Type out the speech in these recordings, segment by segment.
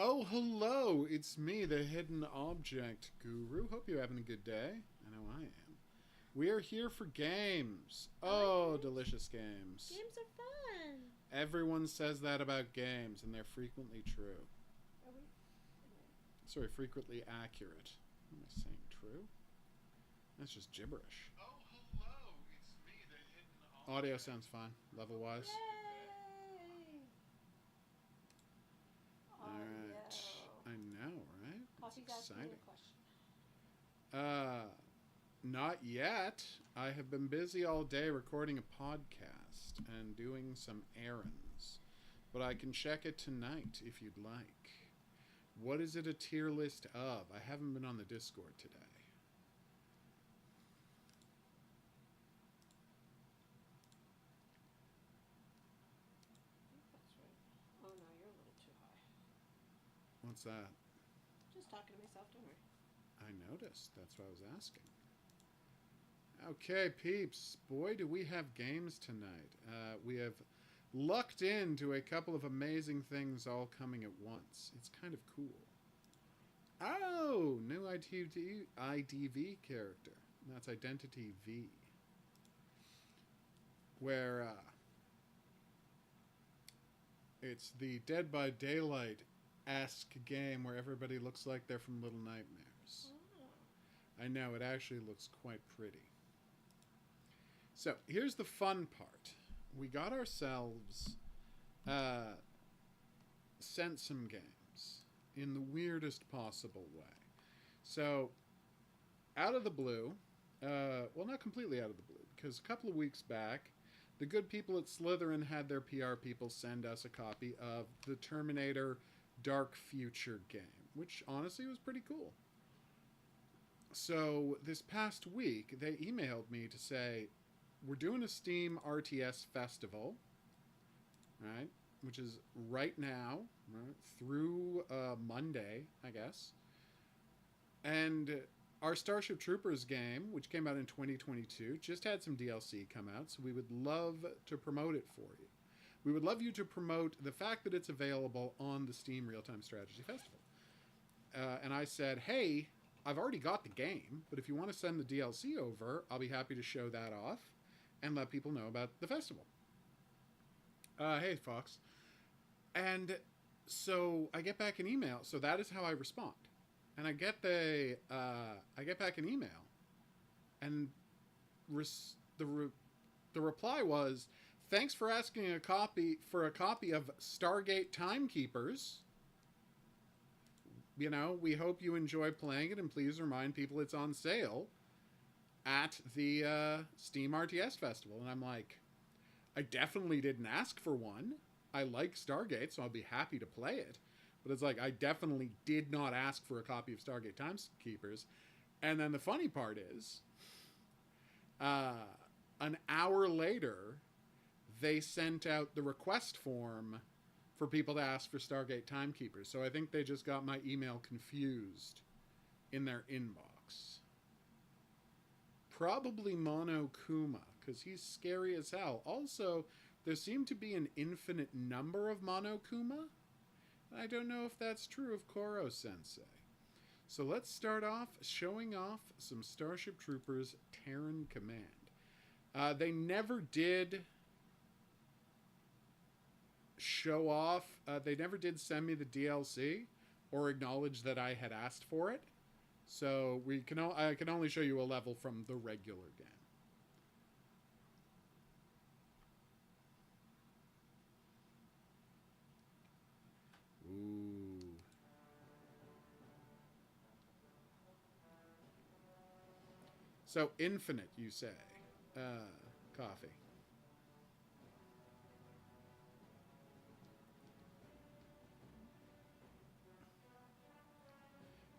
Oh, hello! It's me, the Hidden Object Guru. Hope you're having a good day. I know I am. We are here for games. I like Oh, games. delicious games. Games are fun. Everyone says that about games, and they're frequently true. Are we? Sorry, frequently accurate. Am I saying true? That's just gibberish. Oh, hello, it's me, the hidden object. Audio sounds fine, level-wise. Yay! Alright. I know, right? Coffee's It's asking me a exciting. question. Not yet. I have been busy all day recording a podcast and doing some errands. But I can check it tonight if you'd like. What is it a tier list of? I haven't been on the Discord today. I think that's right. Oh no, you're a little too high. What's that? Just talking to myself, don't worry. I noticed. That's what I was asking. Okay, peeps. Boy, do we have games tonight. We have lucked into a couple of amazing things all coming at once. It's kind of cool. Oh, new IDV character. That's Identity V. Where it's the Dead by Daylight-esque game where everybody looks like they're from Little Nightmares. Oh. I know, it actually looks quite pretty. So, here's the fun part. We got ourselves sent some games in the weirdest possible way. So, out of the blue, well, not completely out of the blue, because a couple of weeks back, the good people at Slytherin had their PR people send us a copy of the Terminator Dark Future game, which honestly was pretty cool. So, this past week, they emailed me to say, we're doing a Steam RTS festival, right? Which is right now, right, through Monday, I guess. And our Starship Troopers game, which came out in 2022, just had some DLC come out, so we would love to promote it for you. We would love you to promote the fact that it's available on the Steam Real-Time Strategy Festival. And I said, hey, I've already got the game, but if you want to send the DLC over, I'll be happy to show that off and let people know about the festival. Hey, Fox. And so I get back an email. So that is how I respond. And I get back an email, and the reply was, "Thanks for asking a copy of Stargate Timekeepers. You know, we hope you enjoy playing it, and please remind people it's on sale at the Steam RTS Festival." And I'm like, I definitely didn't ask for one. I like Stargate, so I'll be happy to play it. But it's like, I definitely did not ask for a copy of Stargate Timekeepers. And then the funny part is, an hour later, they sent out the request form for people to ask for Stargate Timekeepers. So I think they just got my email confused in their inbox. Probably Monokuma, because he's scary as hell. Also, there seemed to be an infinite number of Monokuma. I don't know if that's true of Koro-sensei. So let's start off showing off some Starship Troopers Terran Command. They never did show off, they never did send me the DLC or acknowledge that I had asked for it. So I can only show you a level from the regular game. Ooh. So, infinite, you say. Coffee.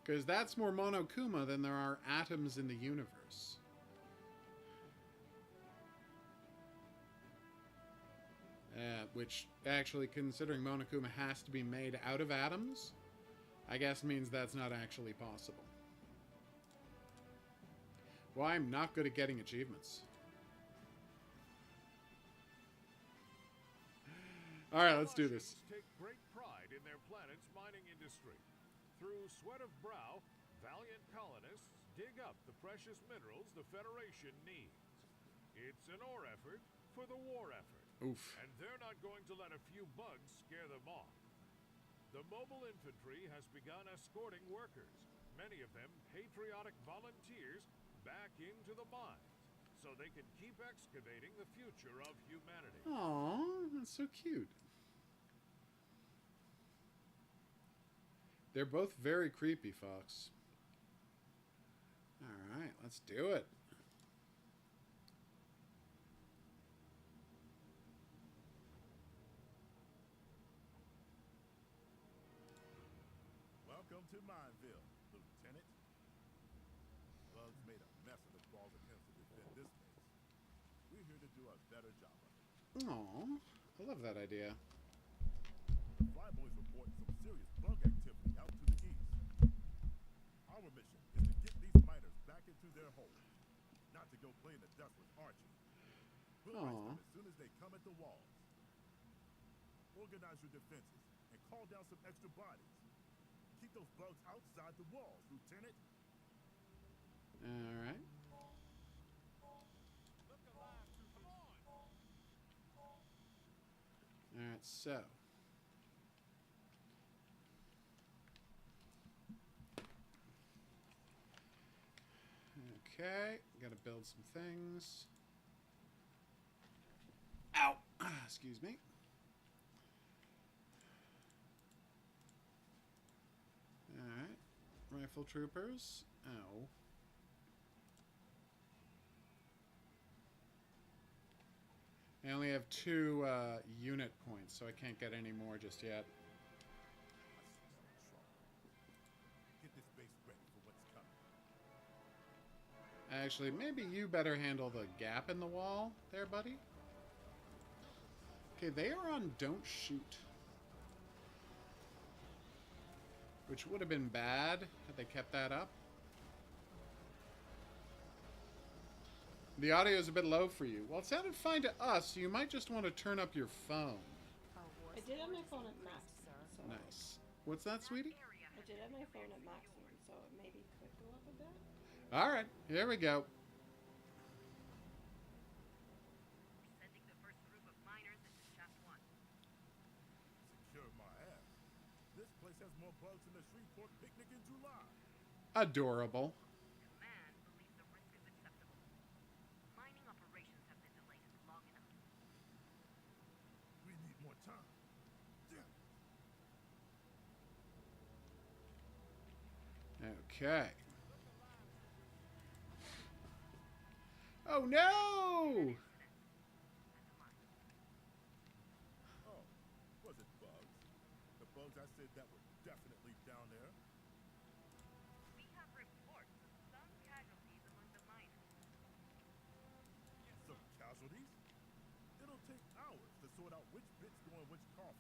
Because that's more Monokuma than there are atoms in the universe. Which, actually, considering Monokuma has to be made out of atoms, I guess means that's not actually possible. Well, I'm not good at getting achievements. Alright, let's do this. Take great pride in their planet's mining industry. Through sweat of brow, valiant colonists dig up the precious minerals the Federation needs. It's an ore effort for the war effort. Oof. And they're not going to let a few bugs scare them off. The mobile infantry has begun escorting workers, many of them patriotic volunteers, back into the mines, so they can keep excavating the future of humanity. Aww, that's so cute. They're both very creepy, Fox. Alright, let's do it. Welcome to Mineville, Lieutenant. Bugs made a mess of the balls attempts to defend this base. We're here to do a better job of it. Aww, I love that idea. Flyboys reporting some serious bug activity out to the east. Our mission is to get these miners back into their holes, not to go play in the dust with Archie. We'll race them as soon as they come at the walls. Organize your defenses and call down some extra bodies. Keep those bugs outside the walls, Lieutenant. Alright. Look alive, come on! Alright, so. Okay, gotta build some things. Ow! Excuse me. Alright. Rifle troopers. Ow. I only have 2 unit points, so I can't get any more just yet. Get this base ready for what's coming. Actually, maybe you better handle the gap in the wall there, buddy. Okay, they are on don't shoot. Which would have been bad had they kept that up. The audio is a bit low for you. Well, it sounded fine to us, so you might just want to turn up your phone. I did have my phone at maximum, so... Nice. What's that, sweetie? I did have my phone at maximum, so it maybe could go up a bit. Alright, here we go. We're sending the first group of miners into Shaft 1. Secure my ass. This place has more bugs than the Shreveport picnic in July. Adorable. Command believes the risk is acceptable. Mining operations have been delayed long enough. We need more time. Damn. Okay. Oh no! Oh, was it bugs? The bugs I said that were definitely down there? We have reports of some casualties among the miners. Some casualties? It'll take hours to sort out which bits go in which coffin.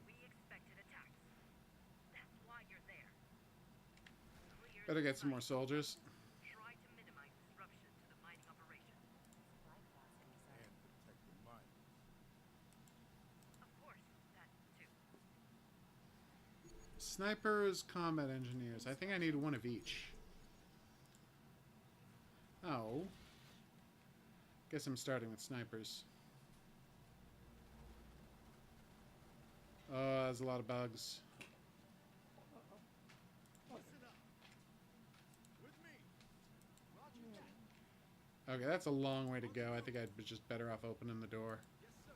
We expected attacks. That's why you're there. Clear Better the get some more site. soldiers. Try to minimize disruption to the mining operation. And protect the miners. Of course, that too. Snipers, combat engineers. I think I need one of each. Oh. Guess I'm starting with snipers. Oh, there's a lot of bugs. Listen up. With me. Roger that. Okay, that's a long way to go. I think I'd be just better off opening the door. Yes, sir.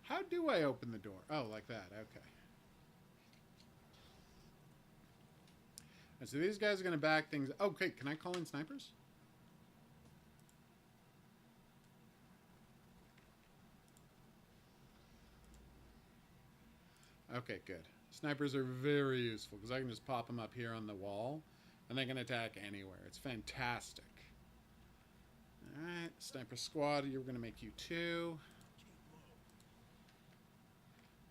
How do I open the door? Oh, like that. Okay. And so these guys are going to back things. Okay, can I call in snipers? Okay, good. Snipers are very useful because I can just pop them up here on the wall and they can attack anywhere. It's fantastic. Alright, sniper squad, you're going to make you 2.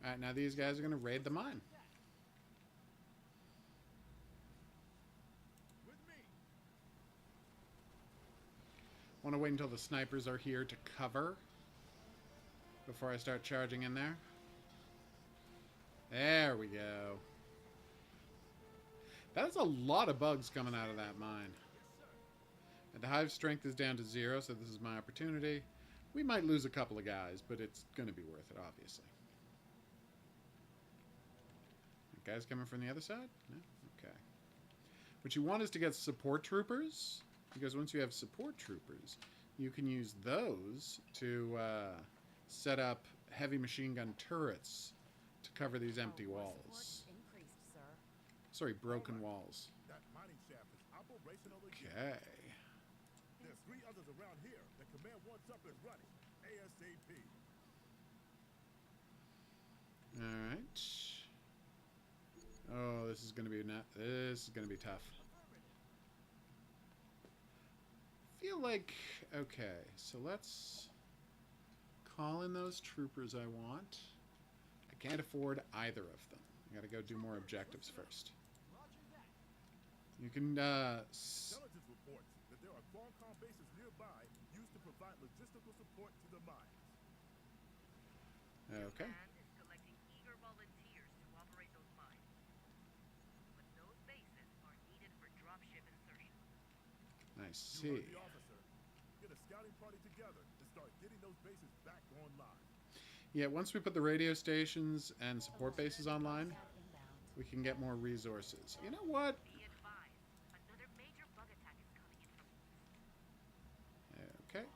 Alright, now these guys are going to raid the mine. With me. Want to wait until the snipers are here to cover before I start charging in there. There we go. That's a lot of bugs coming out of that mine. And the hive strength is down to 0, so this is my opportunity. We might lose a couple of guys, but it's going to be worth it, obviously. Guys coming from the other side? No? Okay. What you want is to get support troopers, because once you have support troopers, you can use those to set up heavy machine gun turrets to cover these empty walls. Increased, sir. Sorry, broken walls. That mining shaft is operational again. Okay. There's 3 others around here that Command wants up and running. ASAP. All right. Oh, this is gonna be tough. Feel like okay. So let's call in those troopers I want. I can't afford either of them. I gotta go do more objectives first. You can Intelligence reports that there are Qualcomm bases nearby used to provide logistical support to the mines. okay. Command is collecting eager volunteers to operate those mines. But those bases are needed for dropship insertion. I You see. heard the officer. Get a scouting party together and start getting those bases back online. Yeah, once we put the radio stations and support bases online, we can get more resources. You know what? Be advised, another major bug attack is coming in from Okay.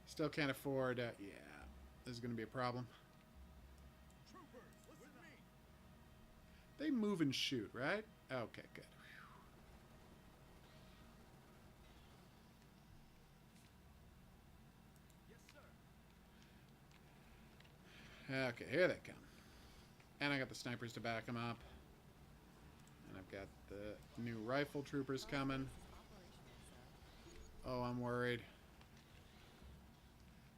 Still can't afford. Yeah, this is going to be a problem. Troopers, listen to me. They move and shoot, right? Okay, good. Okay, here they come. And I got the snipers to back them up. And I've got the new rifle troopers coming. Oh, I'm worried.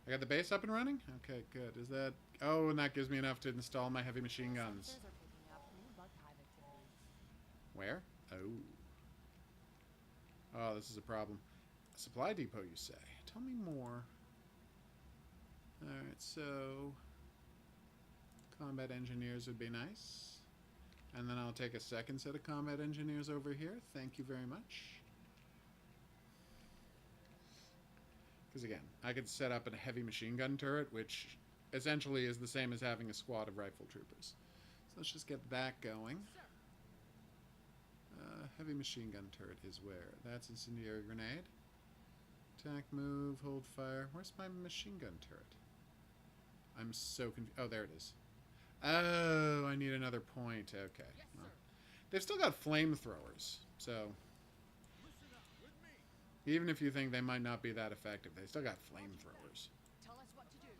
I got the base up and running? Okay, good. Is that... Oh, and that gives me enough to install my heavy machine guns. Where? Oh. Oh, this is a problem. Supply depot, you say? Tell me more. Alright, so... Combat engineers would be nice. And then I'll take a second set of combat engineers over here. Thank you very much. Because again, I could set up a heavy machine gun turret, which essentially is the same as having a squad of rifle troopers. So let's just get that going. Heavy machine gun turret is where? That's incendiary grenade. Attack, move, hold fire. Where's my machine gun turret? I'm so confused. Oh, there it is. Oh, I need another point. Okay. Well, they've still got flamethrowers, so even if you think they might not be that effective, they still got flamethrowers. Tell us what to do.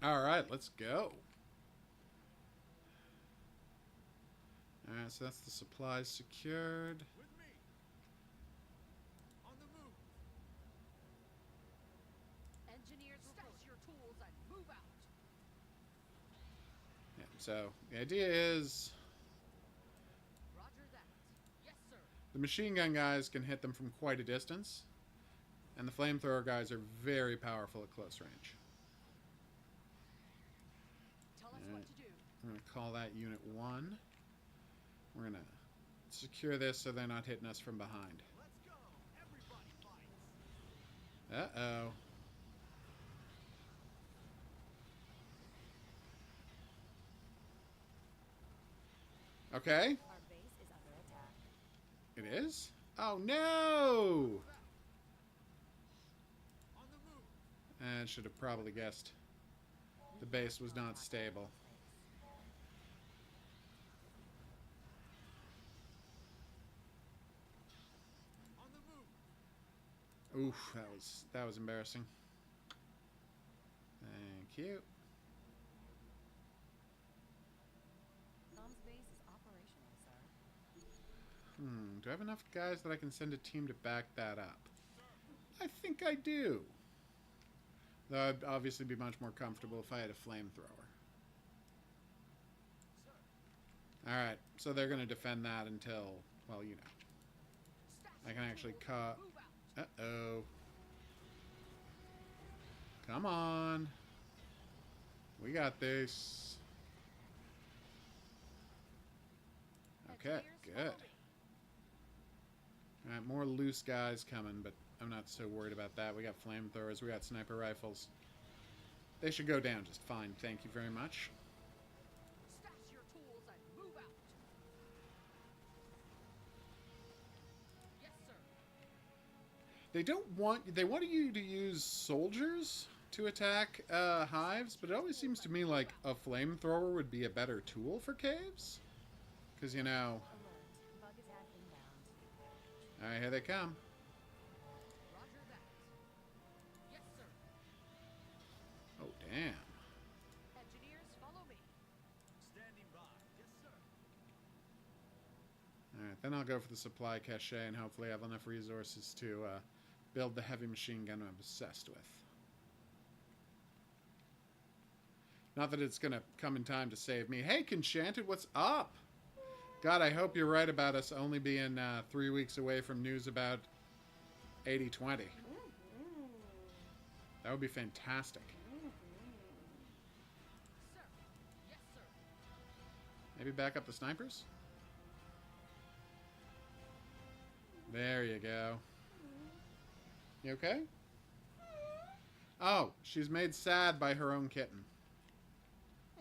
All right, let's go. All right, so that's the supplies secured. With me. On the move. Engineers, stash your tools and move out. Yeah, so the idea is Roger that. Yes, sir. the machine gun guys can hit them from quite a distance, and the flamethrower guys are very powerful at close range. Tell us Alright. what to do. We're going to call that Unit 1. We're going to secure this so they're not hitting us from behind. Let's go. Everybody fights. Uh-oh. Okay. Our base is under attack. It is? Oh, no! On the move. I should have probably guessed. The base was not stable. On the move. Oof, that was embarrassing. Thank you. Tom's base is operational, sir. Do I have enough guys that I can send a team to back that up? I think I do. Though I'd obviously be much more comfortable if I had a flamethrower. Alright, so they're going to defend that until, well, you know. I can actually cut... Uh-oh. Come on. We got this. Okay, good. Alright, more loose guys coming, but I'm not so worried about that. We got flamethrowers, we got sniper rifles. They should go down just fine, thank you very much. Stash your tools and move out. Yes, sir. They want you to use soldiers to attack hives, but it always seems to me like a flamethrower would be a better tool for caves. Because, you know... Alright, here they come. Roger that. Yes, sir. Oh, damn. Engineers, follow me. Standing by. Yes, sir. Alright, then I'll go for the supply cache and hopefully have enough resources to build the heavy machine gun I'm obsessed with. Not that it's going to come in time to save me. Hey, Conchanted, what's up? God, I hope you're right about us only being 3 weeks away from news about 8020. That would be fantastic. Sir. Yes, sir. Maybe back up the snipers? There you go. You okay? Oh, she's made sad by her own kitten.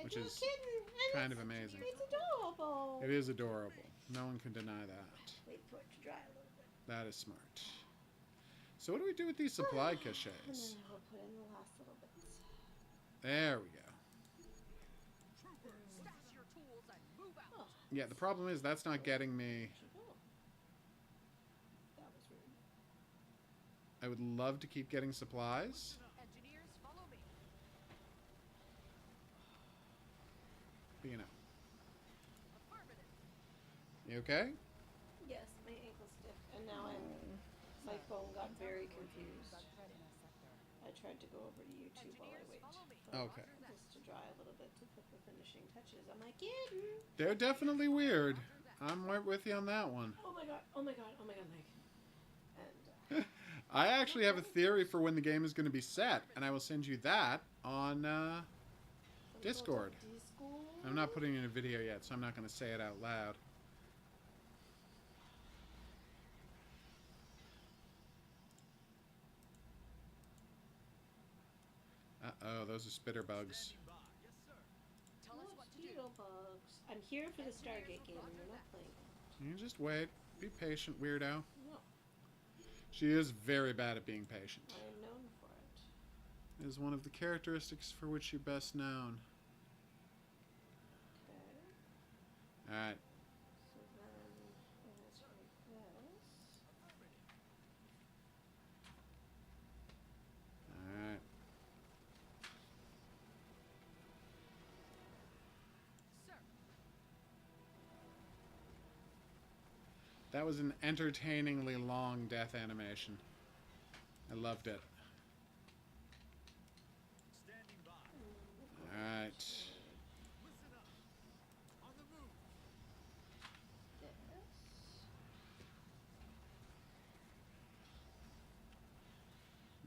Which It's a is kitten, and kind of amazing. It's adorable. It is adorable. No one can deny that. Wait for it to dry a little bit. That is smart. So what do we do with these supply And caches? then we'll put in the last little bits. There we go. Stash your tools and move out. Oh, Yeah, the problem is that's not getting me... should go. That was rude. I would love to keep getting supplies. Engineers, follow me. But you know. Affirmative. You okay? Yes, my ankle's stiff, and now my phone got very confused. I tried to go over to YouTube while I wait. Follow me. Okay. Just to dry a little bit to put the finishing touches on my kitten. They're definitely weird. I'm right with you on that one. Oh my god, oh my god, oh my god, Mike. And I actually have a theory for when the game is going to be set, and I will send you that on Discord. I'm not putting in a video yet, so I'm not going to say it out loud. Uh-oh, those are spitter bugs. Tell us what to do. Mosquito bugs. I'm here for the Stargate game, and you're not playing it. You just wait. Be patient, weirdo. No, She is very bad at being patient. I am known for it. It is one of the characteristics for which you're best known. Okay. Alright. So then let's take this. Alright. Sir. That was an entertainingly long death animation. I loved it. Standing by. Alright. Listen up. On the move. This.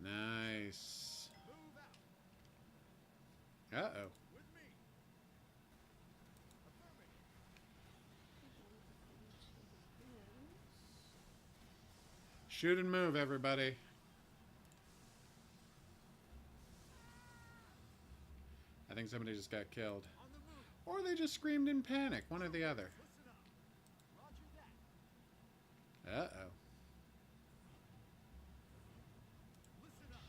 Nice. Move out. Uh-oh. With me. Affirming. Shoot and move, everybody. I think somebody just got killed. On the move. Or they just screamed in panic. One or the other. Listen up. Roger that. Uh-oh. Listen up.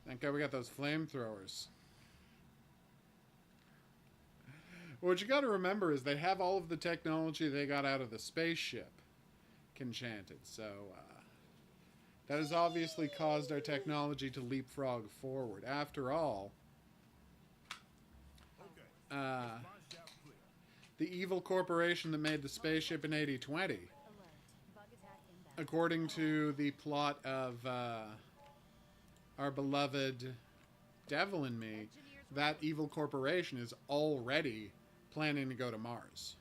Thank God we got those flamethrowers. What you got to remember is they have all of the technology they got out of the spaceship, Conchanted. So that has obviously caused our technology to leapfrog forward. After all, Okay. uh, Launch shaft clear. the evil corporation that made the spaceship in 8020, according to the plot of our beloved Devil in Me, that evil corporation is already planning to go to Mars.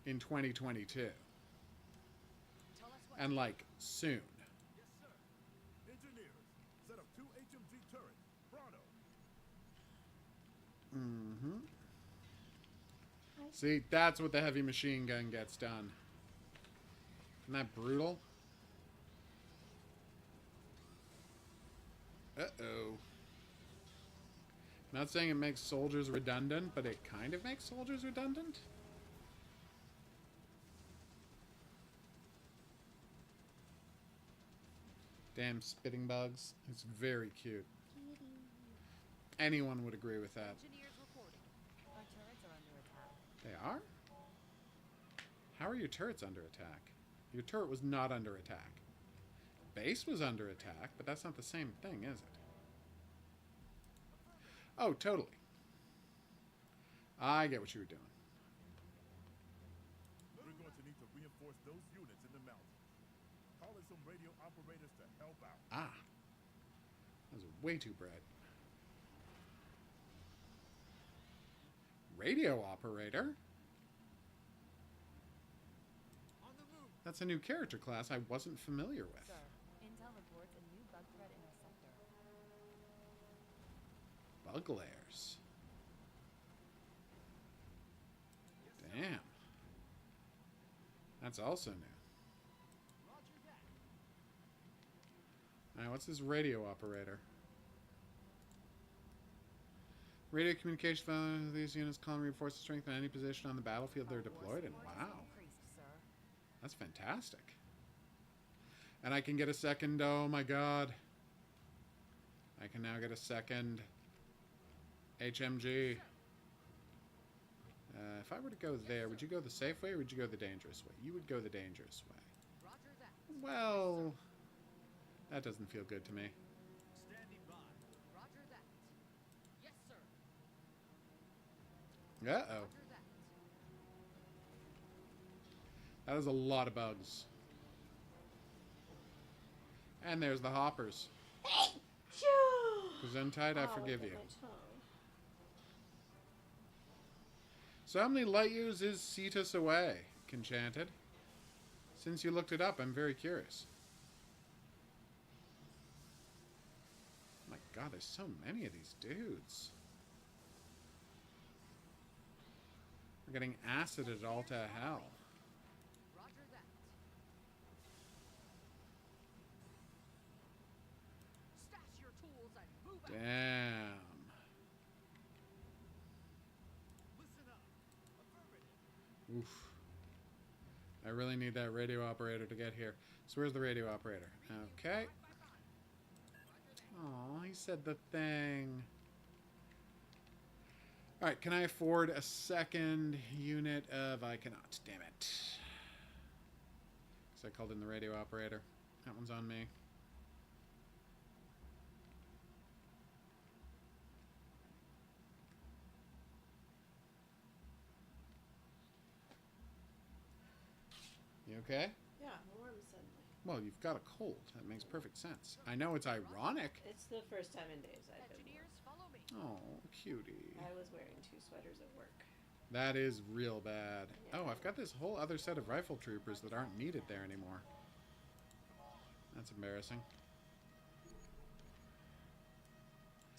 In 2022. Tell us what And like soon. Yes, sir. Engineers, set up 2 Mm-hmm. See, that's what the heavy machine gun gets done. Isn't that brutal? Uh-oh. Not saying it makes soldiers redundant, but it kind of makes soldiers redundant. Damn spitting bugs. It's very cute. Anyone would agree with that. Engineers reporting. Our turrets are under attack. They are? How are your turrets under attack? Your turret was not under attack. Base was under attack, but that's not the same thing, is it? Oh, totally. I get what you were doing. We're going to need to reinforce those units in the mountains. Call in some radio operators to help out. Ah. That was way too bright. Radio operator? On the move. That's a new character class I wasn't familiar with. Sir, intel reports a new bug threat in our sector. Bug layers. Damn. That's also new. Roger that. Alright, what's this radio operator? Radio communication phone of these units calling reinforce the strength in any position on the battlefield they're deployed in. Wow. Increased, sir. That's fantastic. And I can get a second, oh my god. I can now get a second HMG. If I were to go there, would you go the safe way or would you go the dangerous way? You would go the dangerous way. Roger that. Well, that doesn't feel good to me. Standing by. Roger that. Yes, sir. Uh-oh. Roger that. That is a lot of bugs. And there's the hoppers. Gesundheit, I forgive you. So how many light years is Cetus away, Enchanted? Since you looked it up, I'm very curious. Oh my god, there's so many of these dudes. We're getting acided all to hell. Roger that. Stash your tools and move out. Damn. Listen up. Affirmative. Oof. I really need that radio operator to get here. So where's the radio operator? Okay. Oh, he said the thing. Alright, can I afford a second unit of... I cannot. Damn it. So I called in the radio operator. That one's on me. You okay? Yeah, warm suddenly. Well, you've got a cold. That makes perfect sense. I know it's ironic. It's the first time in days I've been warm. Engineers, follow me. Oh, cutie. I was wearing 2 sweaters at work. That is real bad. Oh, I've got this whole other set of rifle troopers that aren't needed there anymore. That's embarrassing.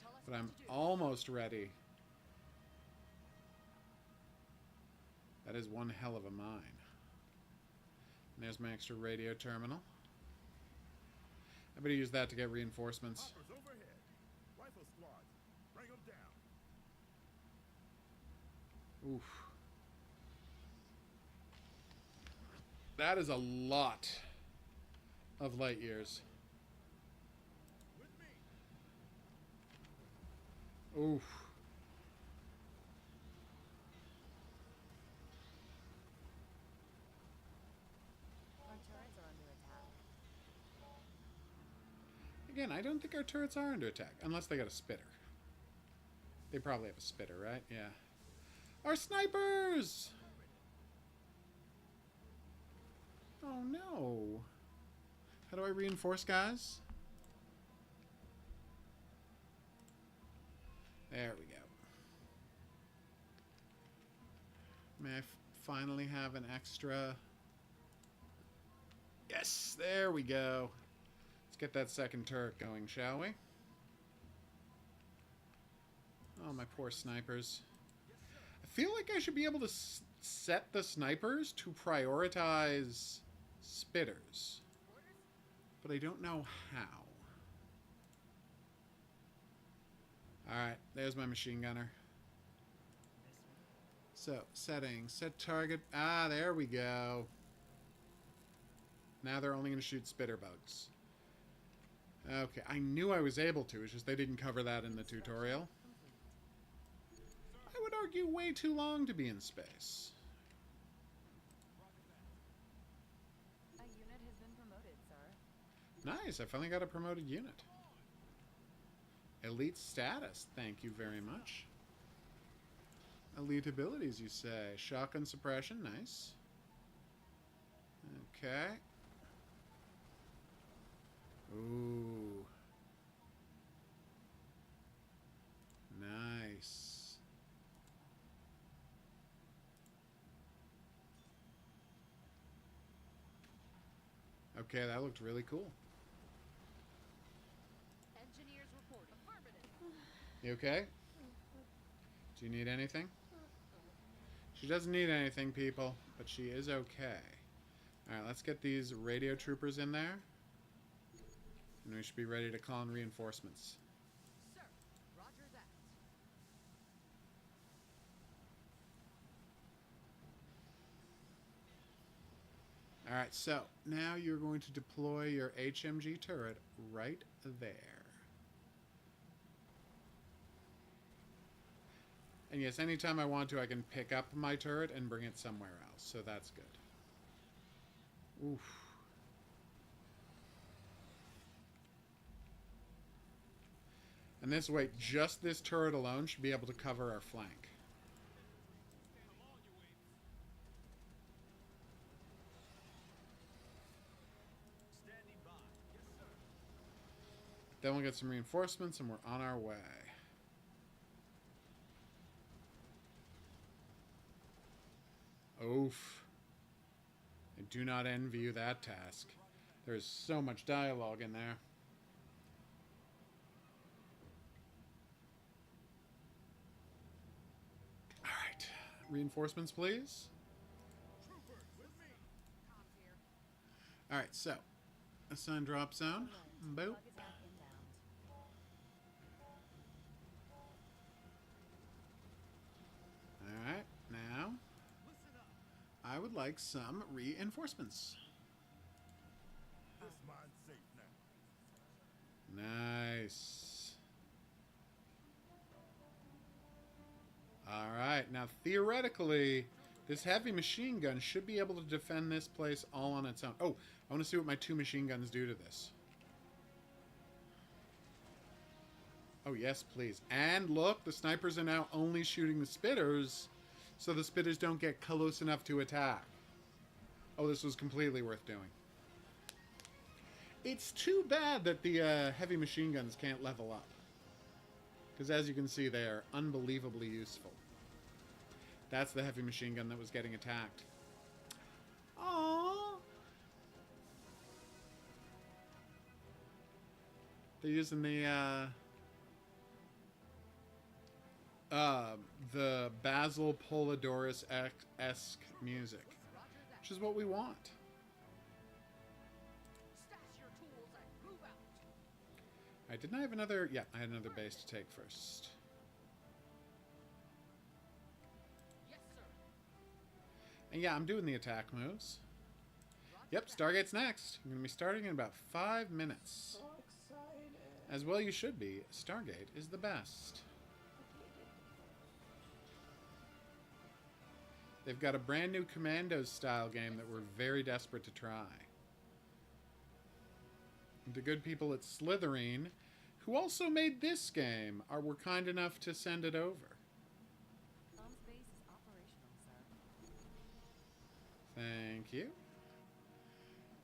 Tell us But what I'm to do. almost ready. That is one hell of a mine. And there's my extra radio terminal. I better use that to get reinforcements. Hoppers overhead. Rifle squads. Bring them down. Oof. That is a lot of light years. With me. Oof. Our turrets are under attack. Again, I don't think our turrets are under attack. Unless they got a spitter. They probably have a spitter, right? Yeah. Our snipers! Oh no. How do I reinforce, guys? There we go. May I finally have an extra... Yes, there we go. Let's get that second turret going, shall we? Oh, my poor snipers. I feel like I should be able to set the snipers to prioritize spitters. But I don't know how. Alright, there's my machine gunner. So, settings, set target. Ah, there we go. Now they're only going to shoot spitter bugs. Okay, I knew I was able to. It's just they didn't cover that in the tutorial. I would argue way too long to be in space. A unit has been promoted, sir. Nice, I finally got a promoted unit. Elite status, thank you very much. Elite abilities, you say. Shotgun suppression, nice. Okay. Ooh. Nice. Okay, that looked really cool. Engineers report. Affirmative. You okay? Do you need anything? She doesn't need anything, people, but she is okay. Alright, let's get these radio troopers in there. And we should be ready to call in reinforcements. Sir, roger that. Alright, so now you're going to deploy your HMG turret right there. And yes, anytime I want to, I can pick up my turret and bring it somewhere else, so that's good. Oof. And this way, just this turret alone should be able to cover our flank. Then we'll get some reinforcements and we're on our way. Oof. I do not envy you that task. There's so much dialogue in there. Alright. Reinforcements, please. Alright, so. Assign drop zone. Boop. Bug is now inbound. Alright, now I would like some reinforcements. This mine's safe now. Nice. Alright, now theoretically, this heavy machine gun should be able to defend this place all on its own. Oh, I want to see what my 2 machine guns do to this. Oh, yes, please. And look, the snipers are now only shooting the spitters, so the spitters don't get close enough to attack. Oh, this was completely worth doing. It's too bad that the heavy machine guns can't level up. Because as you can see, they are unbelievably useful. That's the heavy machine gun that was getting attacked. Aww. They're using the Basil Polidorus-esque music, which is what we want. Stash your tools and move out. I didn't I have another... Yeah, I had another base to take first. Yes, sir. And yeah, I'm doing the attack moves. Yep, Stargate's next. I'm going to be starting in about 5 minutes. So excited. As well you should be. Stargate is the best. They've got a brand new Commandos style game that we're very desperate to try. The good people at Slitherine, who also made this game, were kind enough to send it over. Comms base is operational, sir. Thank you.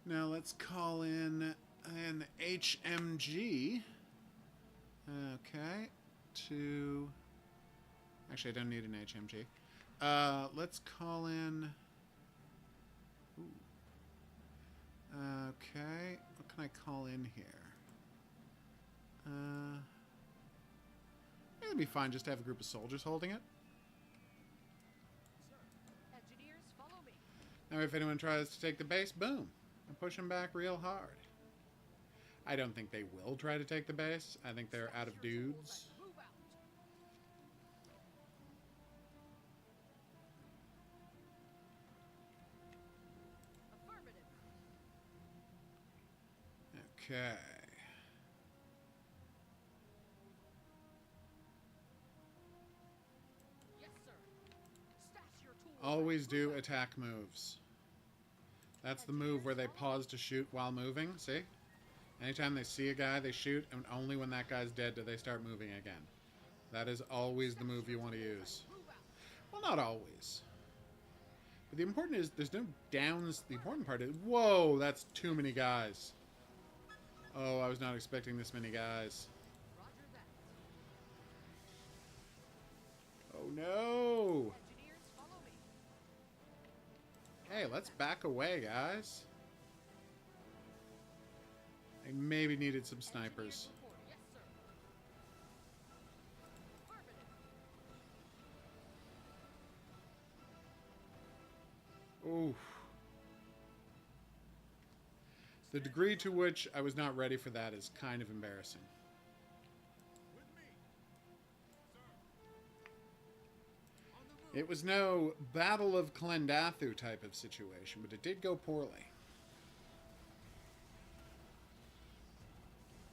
Now let's call in an HMG. Okay. To... Actually, I don't need an HMG. Let's call in... Ooh. Okay. What can I call in here? It'd be fine just to have a group of soldiers holding it. Engineers, follow me. Now, if anyone tries to take the base, boom. And push them back real hard. I don't think they will try to take the base. I think they're out of dudes. Move out. Affirmative. Okay. Yes, sir. Stash your tools. Always do attack moves. That's the move where they pause to shoot while moving. See? Anytime they see a guy, they shoot, and only when that guy's dead do they start moving again. That is always the move you want to use. Well, not always. But the important is, there's no downs. The important part is, whoa, that's too many guys. Oh, I was not expecting this many guys. Roger that. Oh, no. Engineers, follow me. Hey, let's back away, guys. I maybe needed some snipers. Report. Yes, sir. Affirmative. Oof. The degree to which I was not ready for that is kind of embarrassing. It was no Battle of Klendathu type of situation, but it did go poorly.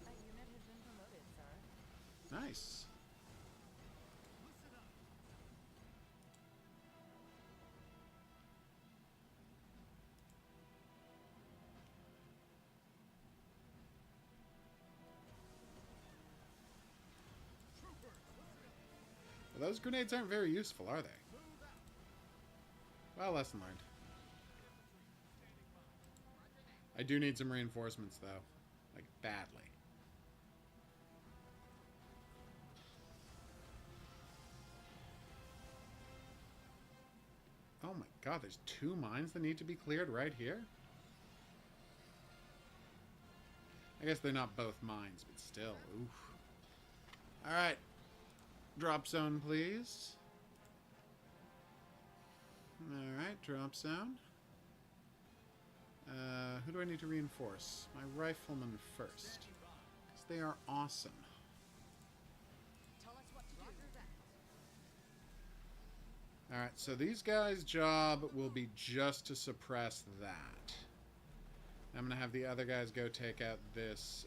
A unit has been promoted, sir. Nice. Well, those grenades aren't very useful, are they? Well, lesson learned. I do need some reinforcements, though. Like, badly. Oh my god, there's 2 mines that need to be cleared right here? I guess they're not both mines, but still, oof. Alright. Drop zone, please. Alright, drop zone. Who do I need to reinforce? My riflemen first. Because they are awesome. Tell us what to do. Roger that. Alright, so these guys' job will be just to suppress that. I'm going to have the other guys go take out this,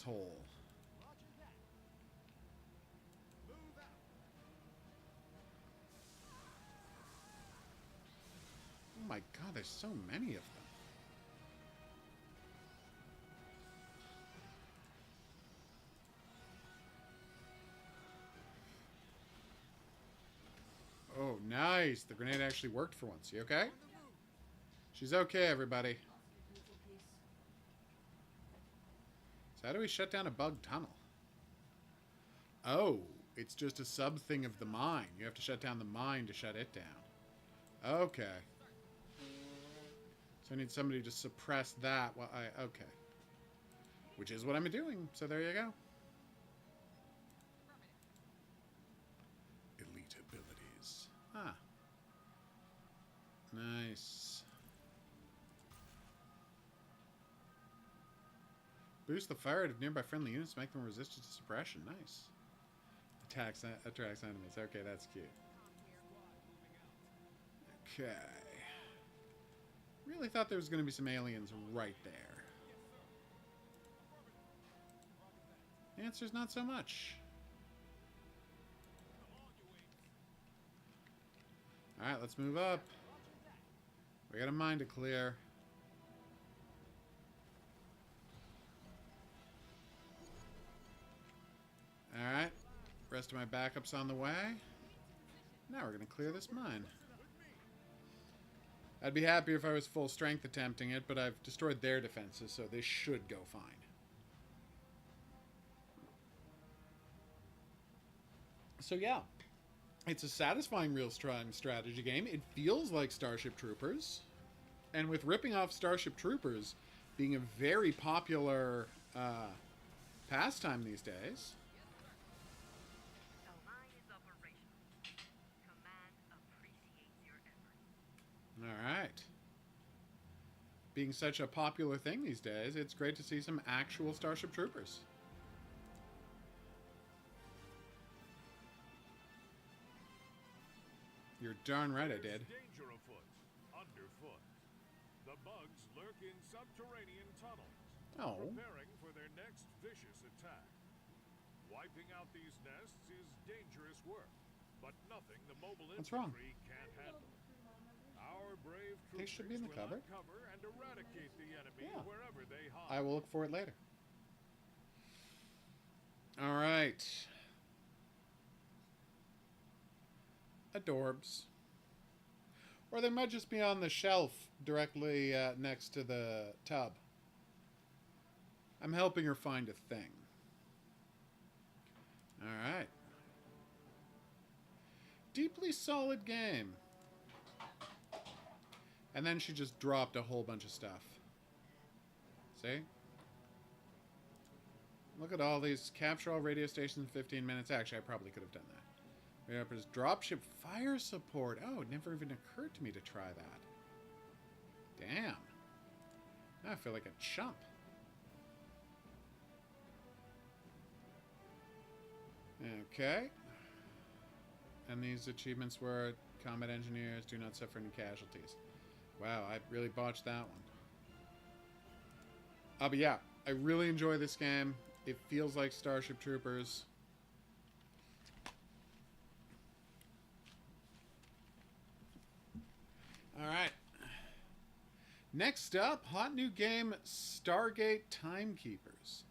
hole. Oh my god, there's so many of them. Oh, nice. The grenade actually worked for once. You okay? She's okay, everybody. So how do we shut down a bug tunnel? Oh, it's just a sub thing of the mine. You have to shut down the mine to shut it down. Okay. So I need somebody to suppress that while okay. Which is what I'm doing, so there you go. Elite abilities. Ah. Nice. Boost the fire rate of nearby friendly units to make them resistant to suppression. Nice. Attracts enemies. Okay, that's cute. Okay. Really thought there was going to be some aliens right there. The answer's not so much. Alright, let's move up. We got a mine to clear. Alright. Rest of my backup's on the way. Now we're going to clear this mine. I'd be happier if I was full strength attempting it, but I've destroyed their defenses, so they should go fine. So yeah, it's a satisfying real-time strategy game. It feels like Starship Troopers. And with ripping off Starship Troopers being a very popular pastime these days. The line is operational. Command appreciates your efforts. All right. Being such a popular thing these days, it's great to see some actual Starship Troopers. You're darn right I did. Danger afoot, underfoot. The bugs lurk in subterranean tunnels, Oh. preparing for their next vicious attack. Wiping out these nests is dangerous work, but nothing the mobile What's wrong? infantry can't handle. Our brave They troopers should be in the will cupboard. uncover and eradicate the enemy Yeah. wherever they hide. I will look for it later. All right. Adorbs. Or they might just be on the shelf directly next to the tub. I'm helping her find a thing. All right. Deeply solid game. And then she just dropped a whole bunch of stuff. See? Look at all these. Capture all radio stations in 15 minutes. Actually, I probably could have done that. There's dropship fire support. Oh, it never even occurred to me to try that. Damn. Now I feel like a chump. Okay. And these achievements were combat engineers, do not suffer any casualties. Wow, I really botched that one. But yeah, I really enjoy this game. It feels like Starship Troopers. Alright. Next up, hot new game, Stargate Timekeepers.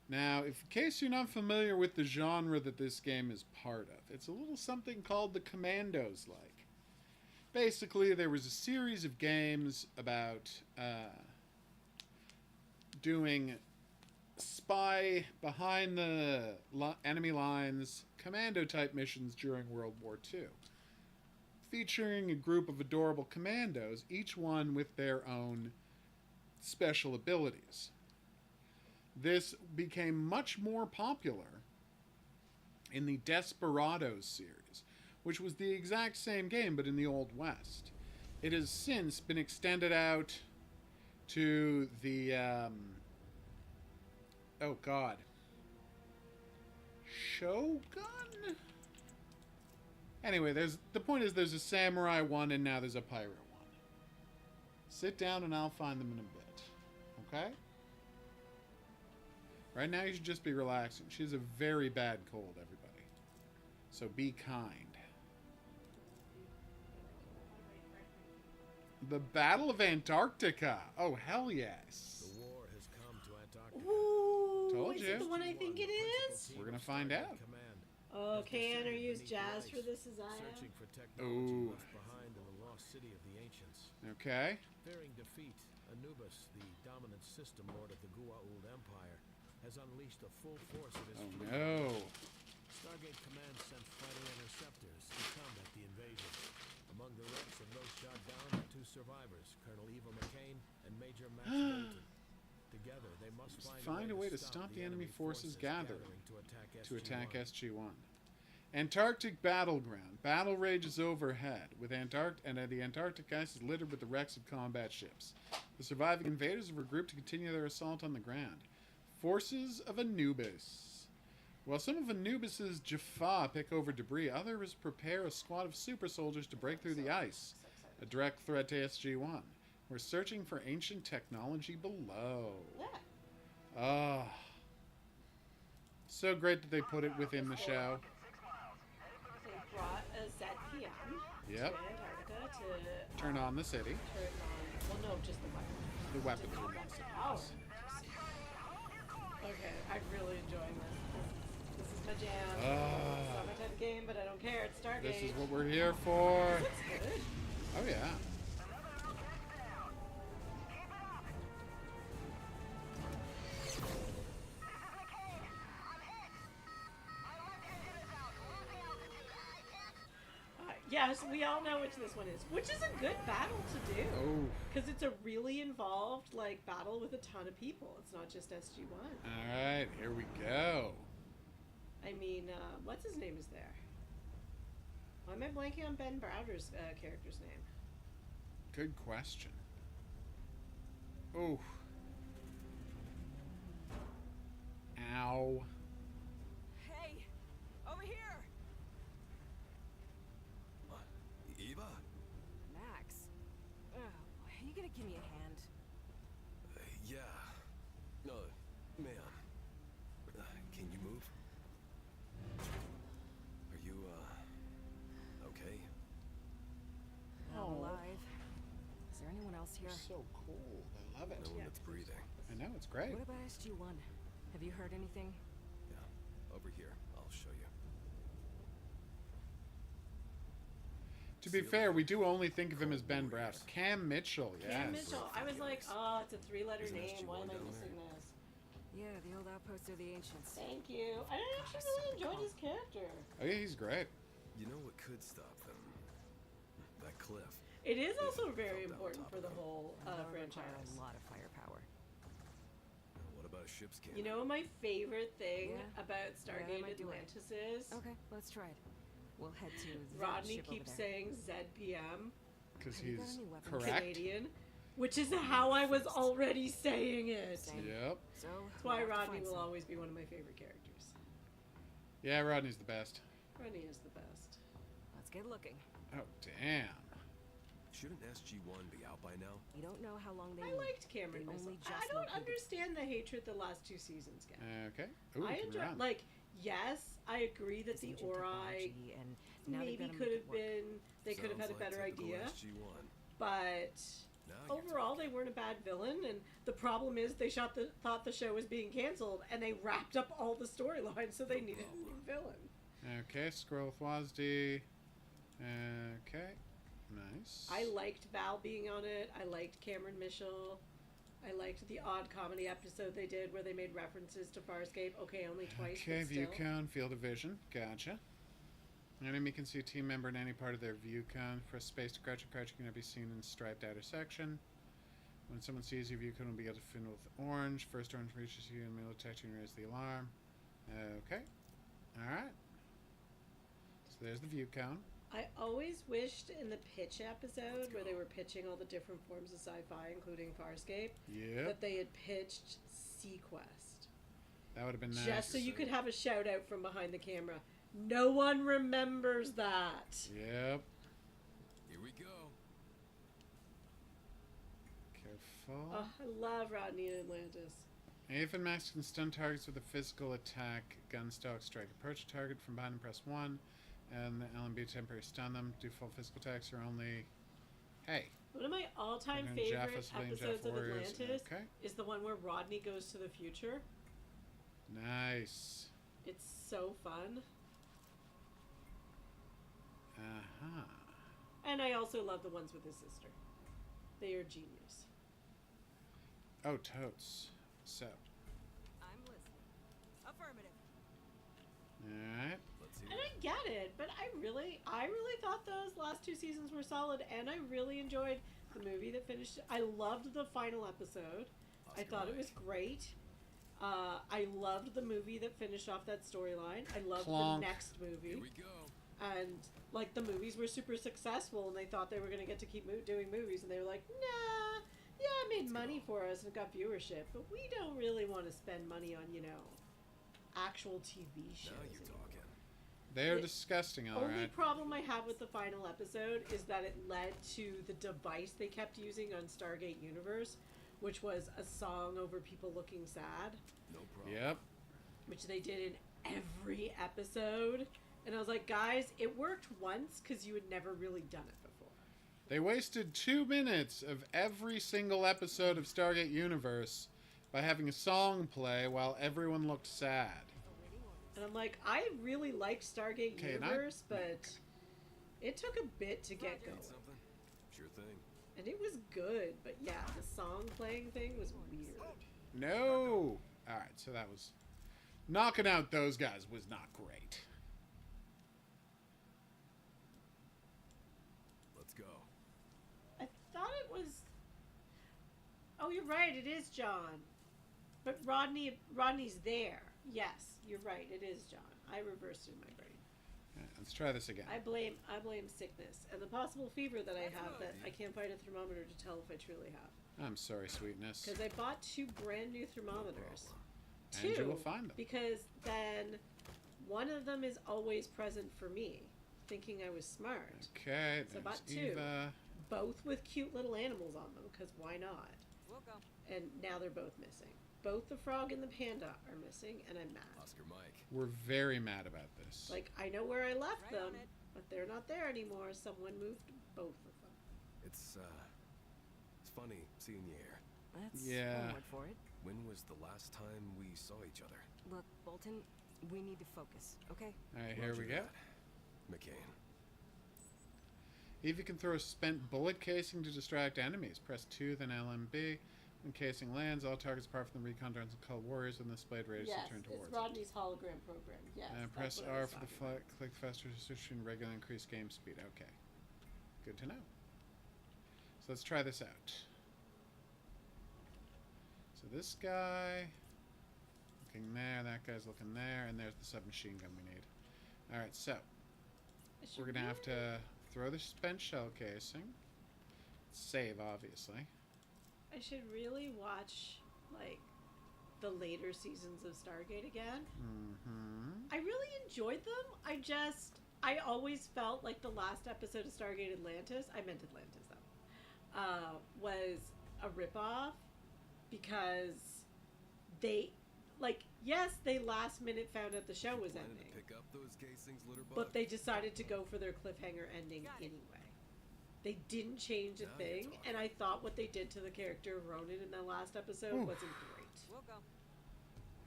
Now, in case you're not familiar with the genre that this game is part of, it's a little something called the Commandos-like. Basically, there was a series of games about doing spy behind the enemy lines, commando-type missions during World War II. Featuring a group of adorable commandos, each one with their own special abilities. This became much more popular in the Desperados series, which was the exact same game but in the Old West. It has since been extended out to the oh god, Shogun? Anyway, the point is there's a samurai one and now there's a pirate one. Sit down and I'll find them in a bit. Okay? Right now you should just be relaxing. She has a very bad cold, everybody. So be kind. The Battle of Antarctica. Oh, hell yes. The war has come to Antarctica. Ooh, Told is you. it the one I think it is? We're gonna find out. Oh, Keanu used jazz for this as I Searching am. for technology Ooh. left behind in the lost city of the ancients. Okay. Fearing defeat, Anubis, the dominant system lord of the Gua'uld Empire, has unleashed the full force of his Oh fleet. no. Stargate Command sent fighter interceptors to combat the invasion. Among the wrecks of those shot down are two survivors, Colonel Eva McCain and Major Max Bolton. Together, they must Find a way to stop the enemy forces gathering to attack SG-1. Antarctic Battleground. Battle rages overhead, with the Antarctic ice is littered with the wrecks of combat ships. The surviving invaders have regrouped to continue their assault on the ground. Forces of Anubis. While some of Anubis's Jaffa pick over debris, others prepare a squad of super soldiers to break through the ice. A direct threat to SG-1. We're searching for ancient technology below. Yeah. Ah. So great that they put it within the show. They brought a ZPM Yep. to Antarctica to Turn on the city. turn on. Well, no, just the weapon. The weapons To are combat missing. the power. Okay, I'm really enjoying this. This is my jam. It's not my type of game, but I don't care. It's Stargate. This is what we're here for. Looks good. Oh yeah. Yeah, Yes, we all know which this one is, which is a good battle to do. Oh. Because it's a really involved, like, battle with a ton of people. It's not just SG-1. Alright, here we go. I mean, what's his name is there? Why am I blanking on Ben Browder's character's name? Good question. Oh. Ow. Hey, over here. Eva? Max. Oh, are you gonna give me a hand? Yeah. No, ma'am. Can you move? Are you, okay? I'm Oh. alive. Is there anyone else here? So cool. I love it. No one Yeah. that's breathing. I know, it's great. What about SG-1? Have you heard anything? Yeah, over here. I'll show you. To be fair, we do only think of him as Ben Browder. Cam Mitchell, yes. Cam Mitchell. I was like, oh, it's a 3-letter Isn't name. SG-1 Why am I down missing there? this? Yeah, the old outpost of the ancients. Thank you. I actually really enjoyed his character. Oh yeah, he's great. You know what could stop them? That cliff. It is also Fell very down important top for of the them. whole That'll require franchise. a lot of firepower. What about a ship's cannon? You know what my favorite thing Yeah. about that Stargate might do it. Atlantis is? Okay, let's try it. We'll head to the Rodney ship over keeps there. saying ZPM, Because Have you got he's any weapons? correct. Canadian, which is how I was already saying it. Same. Yep. So That's why we'll have to Rodney find will some. always be one of my favorite characters. Yeah, Rodney's the best. Rodney is the best. Let's get looking. Oh, damn. Shouldn't SG-1 be out by now? We don't know how long they I need. liked Cameron They Missile. only I just don't located- understand the hatred the last 2 seasons get. Okay. Ooh, I turn enjoy, around. like, yes, I agree that This the ancient Ori technology, and now they've maybe gotta could make it have work. been, they could have had a Sounds like better typical idea, SG-1. but Now you're overall they weren't a bad villain, and the problem is they thought the show was being canceled, and they wrapped up all the storylines, so they needed a new villain. Okay, scroll with WASD. Okay. Nice. I liked Val being on it. I liked Cameron Mitchell. I liked the odd comedy episode they did where they made references to Farscape. Okay, only twice. Okay, but view still. cone, field of vision. Gotcha. An enemy can see a team member in any part of their view cone. Press space to crouch. Crouching can be seen in striped outer section. When someone sees your view cone, will be able to fill with orange. First orange reaches you, and will detect you and raise the alarm. Okay. Alright. So there's the view cone. I always wished in the pitch episode where they were pitching all the different forms of sci-fi, including Farscape, Yep. that they had pitched Sequest. That would have been nice. Just so you could have a shout out from behind the camera. No one remembers that. Yep. Here we go. Careful. Oh, I love Rodney and Atlantis. If and Max can stun targets with a physical attack, gunstock strike. Approach a target from behind and press 1. And the LMB temporary stun them. Do full physical attacks or only... Hey. One of my all-time And then Jaffa favorite Civilian episodes Jaffa of Warriors. Atlantis Okay. is the one where Rodney goes to the future. Nice. It's so fun. Uh-huh. And I also love the ones with his sister. They are genius. Oh, totes. So. I'm listening. Affirmative. Alright. Let's hear And it. I get it, but I really thought those last 2 seasons were solid, and I really enjoyed the movie that finished. I loved the final episode. I Oscar thought it was Mike. great. I loved the movie that finished off that storyline. I loved Clonk. the next Here movie. we go. And, like, the movies were super successful, and they thought they were going to get to keep doing movies, and they were like, nah, yeah, it made money for us and got viewership, but we don't really want to spend money on, actual TV shows. Now you're anymore." talking. They're The disgusting, Only alright. problem I have with the final episode is that it led to the device they kept using on Stargate Universe, which was a song over people looking sad, No problem. Yep. which they did in every episode. And I was like, guys, it worked once because you had never really done it before. They wasted 2 minutes of every single episode of Stargate Universe by having a song play while everyone looked sad. And I'm like, I really liked Stargate Okay, and I- Universe, but it took a bit to get Need going. something? Sure thing. And it was good, but yeah, the song playing thing was weird. No! Alright, so that was... Knocking out those guys was not great. Oh, you're right. It is John. But Rodney's there. Yes, you're right. It is John. I reversed it in my brain. Alright, let's try this again. I blame sickness and the possible fever that I have that I can't find a thermometer to tell if I truly have. I'm sorry, sweetness. Because I bought 2 brand new thermometers. And you will find them. Because then one of them is always present for me, thinking I was smart. Okay, So I bought there's 2, Eva. both with cute little animals on them. Because why not? We'll go. And now they're both missing. Both the frog and the panda are missing, and I'm mad. Oscar Mike. We're very mad about this. Like, I know where I left Right them, on it. but they're not there anymore. Someone moved both of them. It's funny seeing you here. That's Yeah. one word for it. When was the last time we saw each other? Look, Bolton, we need to focus, okay? Alright, here we Roger go. that. McCain. Eva can throw a spent bullet casing to distract enemies. Press 2, then LMB. When casing lands, all targets apart from the recon drones and called warriors in the displayed radius Yes, turn it's towards it. Rodney's hologram program. Yes. And that's press what I R was for the talking about. click faster to regular increase game speed. Okay. Good to know. So let's try this out. So this guy looking there, that guy's looking there, and there's the submachine gun we need. Alright, so I should we're gonna have really- to throw the spent shell casing. Save, obviously. I should really watch, like, the later seasons of Stargate again. Mm-hmm. I really enjoyed them. I always felt like the last episode of Stargate Atlantis, I meant Atlantis though, was a ripoff because they, like, yes, they last minute found out the show was Planning ending, to pick up those casings, Litterbug? but they decided to go for their cliffhanger ending Got it. anyway. They didn't change a Now you're thing, talking. and I thought what they did to the character of Ronan in the last episode Oof. wasn't great. We'll go.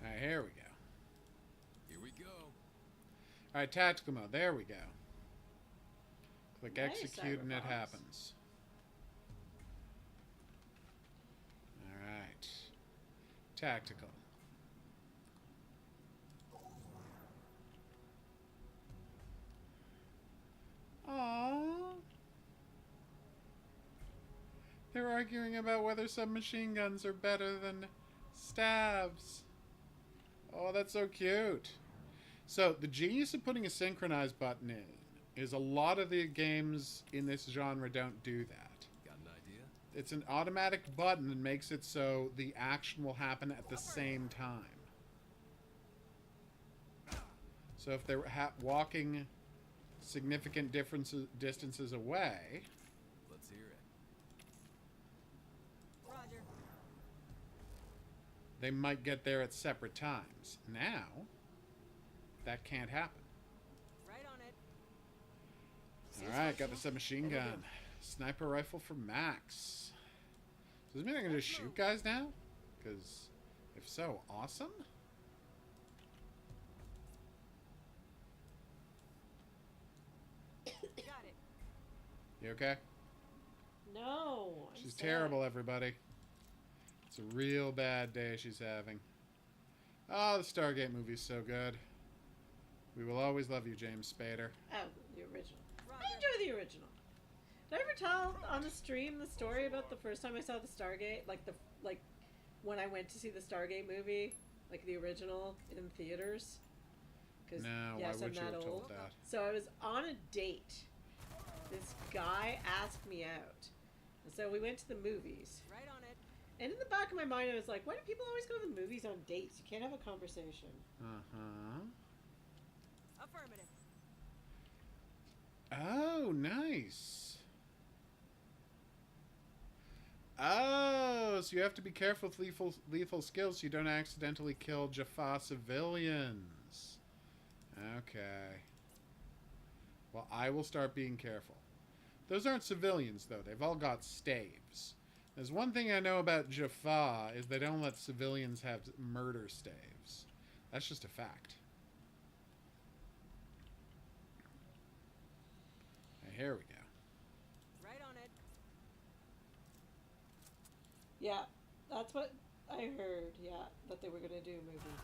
Alright, here we go. Here we go. Alright, tactical mode. There we go. Click Nice, execute and it Cyberfox. happens. Alright. Tactical. Aww. They're arguing about whether submachine guns are better than stabs. Oh, that's so cute. So, the genius of putting a synchronize button in is a lot of the games in this genre don't do that. Got an idea? It's an automatic button that makes it so the action will happen at the same time. So if they're walking significant distances away, Let's hear it. Roger. they might get there at separate times. Now, that can't happen. Right on it. Alright, got the submachine gun. Sniper rifle for Max. Does this mean I can just shoot guys now? Because if so, awesome. Got it. You okay? No. I'm She's sad. terrible, everybody. It's a real bad day she's having. Oh, the Stargate movie's so good. We will always love you, James Spader. Oh, the original. I Roger. enjoy the original. Did I ever tell on the stream the story about the first time I saw the Stargate? Like when I went to see the Stargate movie, like the original in theaters? 'Cause, No, yes, why would I'm you that have old. told that? So I was on a date. This guy asked me out. And so we went to the movies. Right on it. And in the back of my mind, I was like, why do people always go to the movies on dates? You can't have a conversation. Uh-huh. Affirmative. Oh, nice. Oh, so you have to be careful with lethal skills so you don't accidentally kill Jaffa civilians. Okay. Well, I will start being careful. Those aren't civilians, though. They've all got staves. There's one thing I know about Jaffa is they don't let civilians have murder staves. That's just a fact. Okay, here we go. Right on it. Yeah, that's what I heard. Yeah, that they were going to do a movie.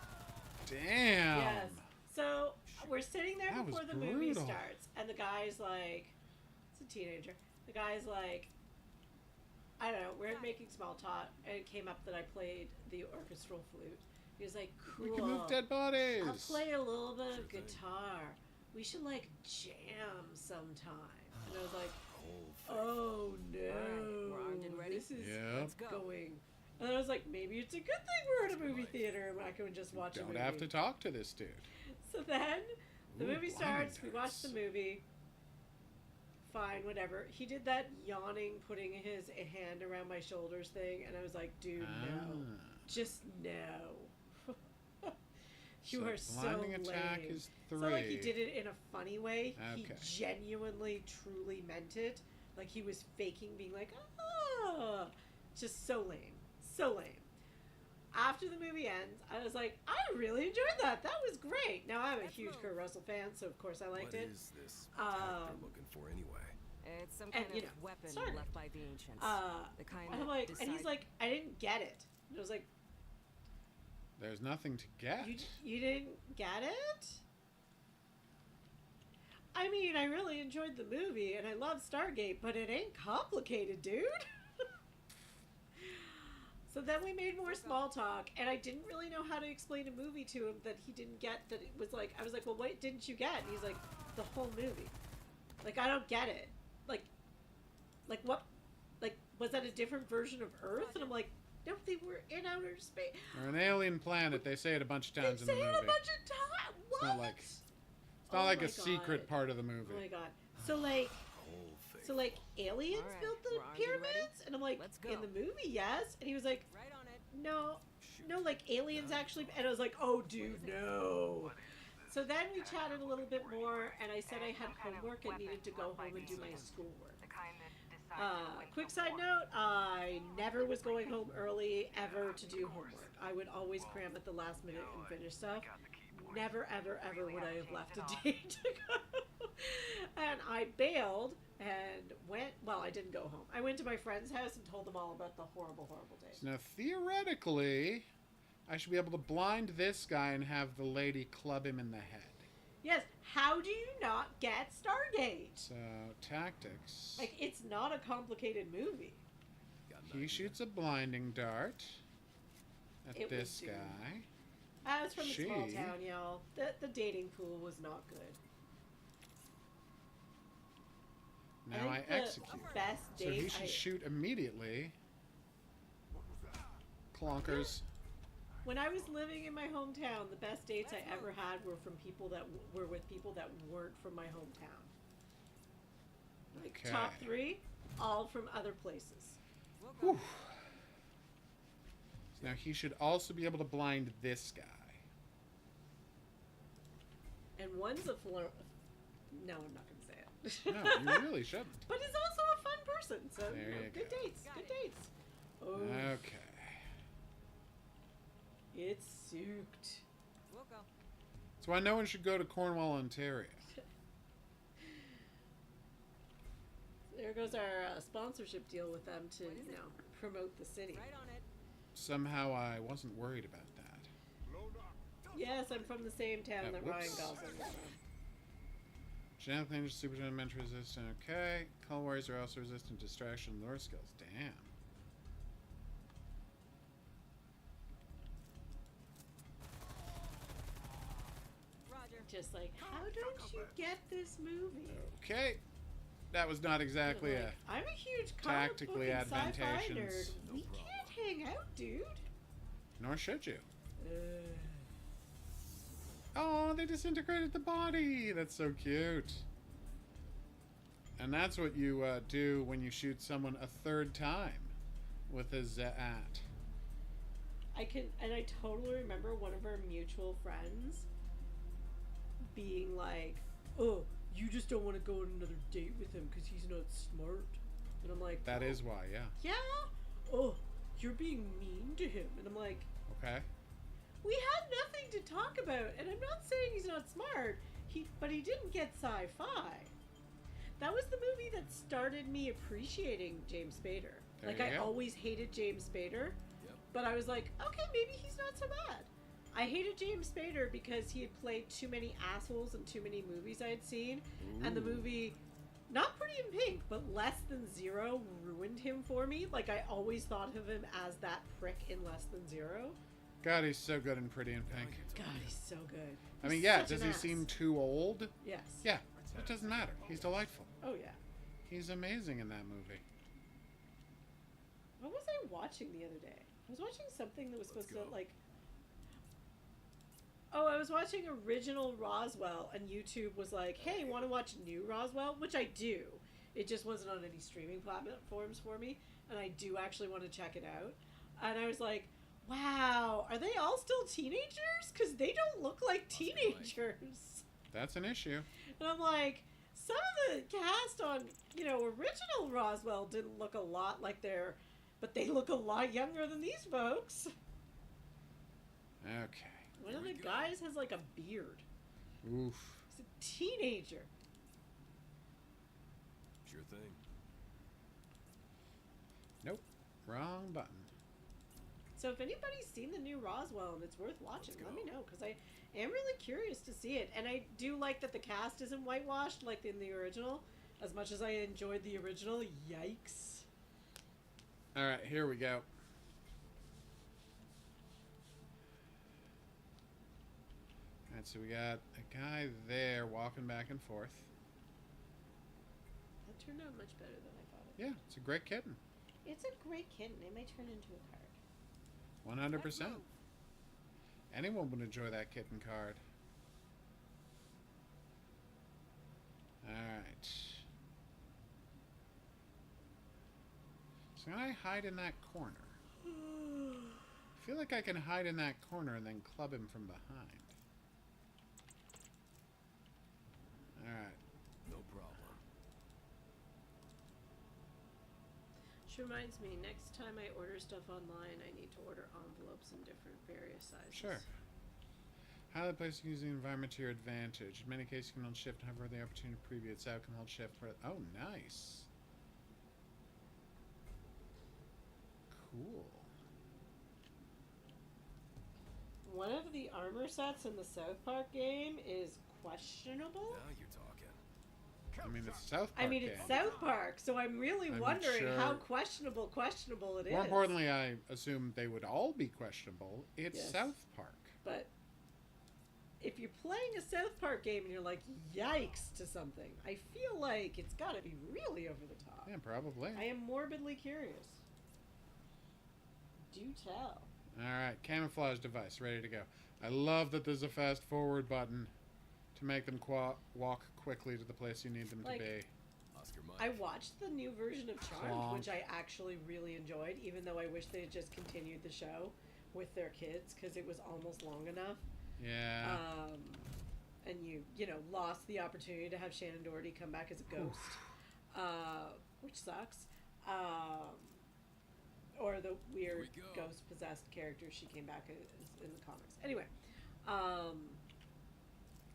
Damn. Yes. So we're sitting there That was before the movie brutal. starts, and the guy's like, it's a teenager. The guy's like, I don't know. We're making small talk, and it came up that I played the orchestral flute. He was like, "Cool. We can move dead bodies. I'll play a little bit of Sure thing. guitar. We should like jam sometime." And I was like, Whole thing. "Oh no, Alright, we're armed and ready? this is Yeah. Let's go. going." And I was like, "Maybe it's a good thing we're at a movie theater and I can just watch a Don't movie." have to talk to this dude. So then the Ooh, movie starts. We blinders. watch the movie. Fine, whatever. He did that yawning, putting his hand around my shoulders thing, and I was like, "Dude, no, just no." You So are so blinding attack lame. is 3. So like he did it in a funny way. Okay. He genuinely, truly meant it. Like he was faking being like, "Ah," just so lame, so lame. After the movie ends, I was like, I really enjoyed that. That was great. Now I'm a huge Kurt Russell fan, so of course I liked What it. is this attack they're looking for anyway? It's some And, kind you of know, weapon Stargate. left by the ancients. The kind And that I'm like, and he's decide- like, I didn't get it. And I was like, There's nothing to get. you didn't get it? I mean, I really enjoyed the movie and I love Stargate, but it ain't complicated, dude. So then we made more small talk, and I didn't really know how to explain a movie to him that he didn't get. That it was like, I was like, well, what didn't you get? And he's like, the whole movie. Like, I don't get it. Like what? Like, was that a different version of Earth? And I'm like, no, they were in outer space. Or an alien planet. They say it a bunch of They times in the say movie. it a bunch of times. What? not like- It's not Oh like my a secret God. part of the movie. Oh my god. So like, Whole thing. so like, aliens Alright, built the we're armed and ready. pyramids, and I'm like, Let's go. in the movie, yes. And he was like, Right on it. no, Shoot. no, like aliens actually. And I was like, oh, dude, no. So then we chatted a little bit more, and I said I had homework and needed to go home and do my schoolwork. The kind that decides to wait Quick for side war. note, I never was going home early ever to do homework. I would always cram at the last minute and finish stuff. Never, ever, ever would I have left a day to go. And I bailed and went, well, I didn't go home. I went to my friend's house and told them all about the horrible, horrible day. So now, theoretically, I should be able to blind this guy and have the lady club him in the head. Yes, how do you not get Stargate? So, tactics. Like, it's not a complicated movie. Got an He idea. shoots a blinding dart at It this would do. guy. I was from a small She- town, y'all. The dating pool was not good. Now I think the execute. best So date he should I- shoot immediately. Clonkers. When I was living in my hometown, the best dates I ever had were from people that were with people that weren't from my hometown. Like Okay. top 3, all from other places. We'll go. Whew. So now he should also be able to blind this guy. And one's a flirt. No, I'm not gonna say it. No, you really shouldn't. But he's also a fun person, so There you know, you good go. dates. Good dates. Oh, Okay. it's soaked. We'll go. That's why no one should go to Cornwall, Ontario. There goes our sponsorship deal with them to, you know, promote the city. Right on it. Somehow I wasn't worried about that. Yes, I'm from the same town that Ryan whoops. Gosling is from. Genetic Ninja, Super Elementary resistant. Okay. Call Warriors are also resistant to distraction and lure skills. Damn. Roger. Just like, how don't you get this movie? Okay. That was not exactly Like, a. I'm a huge comic book tactically and sci-fi advantageous. nerd. No We problem. can't hang out, dude. Nor should you. Uh, Oh, they disintegrated the body. That's so cute. And that's what you do when you shoot someone a third time with a Zat. I totally remember one of our mutual friends being like, "Oh, you just don't want to go on another date with him because he's not smart." And I'm like, That "Oh, is why, yeah. yeah. Oh, you're being mean to him." And I'm like, Okay. we had nothing to talk about, and I'm not saying he's not smart. But he didn't get sci-fi. That was the movie that started me appreciating James Spader. There Like you I go. always hated James Spader, Yep. but I was like, okay, maybe he's not so bad. I hated James Spader because he had played too many assholes in too many movies I had seen, and the Ooh. movie not Pretty in Pink, but Less Than Zero ruined him for me. Like, I always thought of him as that prick in Less Than Zero. God, he's so good in Pretty in Pink. God, he's so good. I mean, He's yeah, such does an he ass. seem too old? Yes. Yeah, it doesn't matter. He's delightful. Oh, yeah. He's amazing in that movie. What was I watching the other day? I was watching something that was supposed to, like... Oh, I was watching original Roswell, and YouTube was like, hey, want to watch new Roswell? Which I do. It just wasn't on any streaming platforms for me, and I do actually want to check it out. And I was like, wow, are they all still teenagers? Because they don't look like teenagers. That's an issue. And I'm like, some of the cast on, original Roswell didn't look a lot like but they look a lot younger than these folks. Okay. One of the guys has like a beard. Oof. He's a teenager. Sure thing. Nope. Wrong button. So if anybody's seen the new Roswell and it's worth watching, let me know, because I am really curious to see it. And I do like that the cast isn't whitewashed like in the original. As much as I enjoyed the original, yikes. All right, here we go. All right, so we got a guy there walking back and forth. That turned out much better than I thought it Yeah, it's a great kitten. would. It's a great kitten. It may turn into a card. 100%. Anyone would enjoy that kitten card. All right. So can I hide in that corner? I feel like I can hide in that corner and then club him from behind. All right. No problem. Which reminds me, next time I order stuff online, I need to order envelopes in different various sizes. Sure. Highly place using the environment to your advantage. In many cases, you can hold shift and hover the opportunity to preview its outcome. Hold shift for... Oh, nice. Cool. One of the armor sets in the South Park game is questionable. Now you're talking. I mean, it's South Park. It's South Park, so I'm really I'm wondering sure- how questionable it is. More importantly, I assume they would all be questionable. It's Yes. South Park. But if you're playing a South Park game and you're like, yikes to something, I feel like it's got to be really over the top. Yeah, probably. I am morbidly curious. Do tell. All right, camouflage device ready to go. I love that there's a fast forward button to make them walk quickly to the place you need them Like, to be. Oscar Mike. I watched the new version of Charmed, Clonk. which I actually really enjoyed, even though I wish they had just continued the show with their kids because it was almost long enough. Yeah. And you lost the opportunity to have Shannon Doherty come back as a ghost, which sucks. Or the weird Here we go. ghost possessed character she came back as in the comics. Anyway,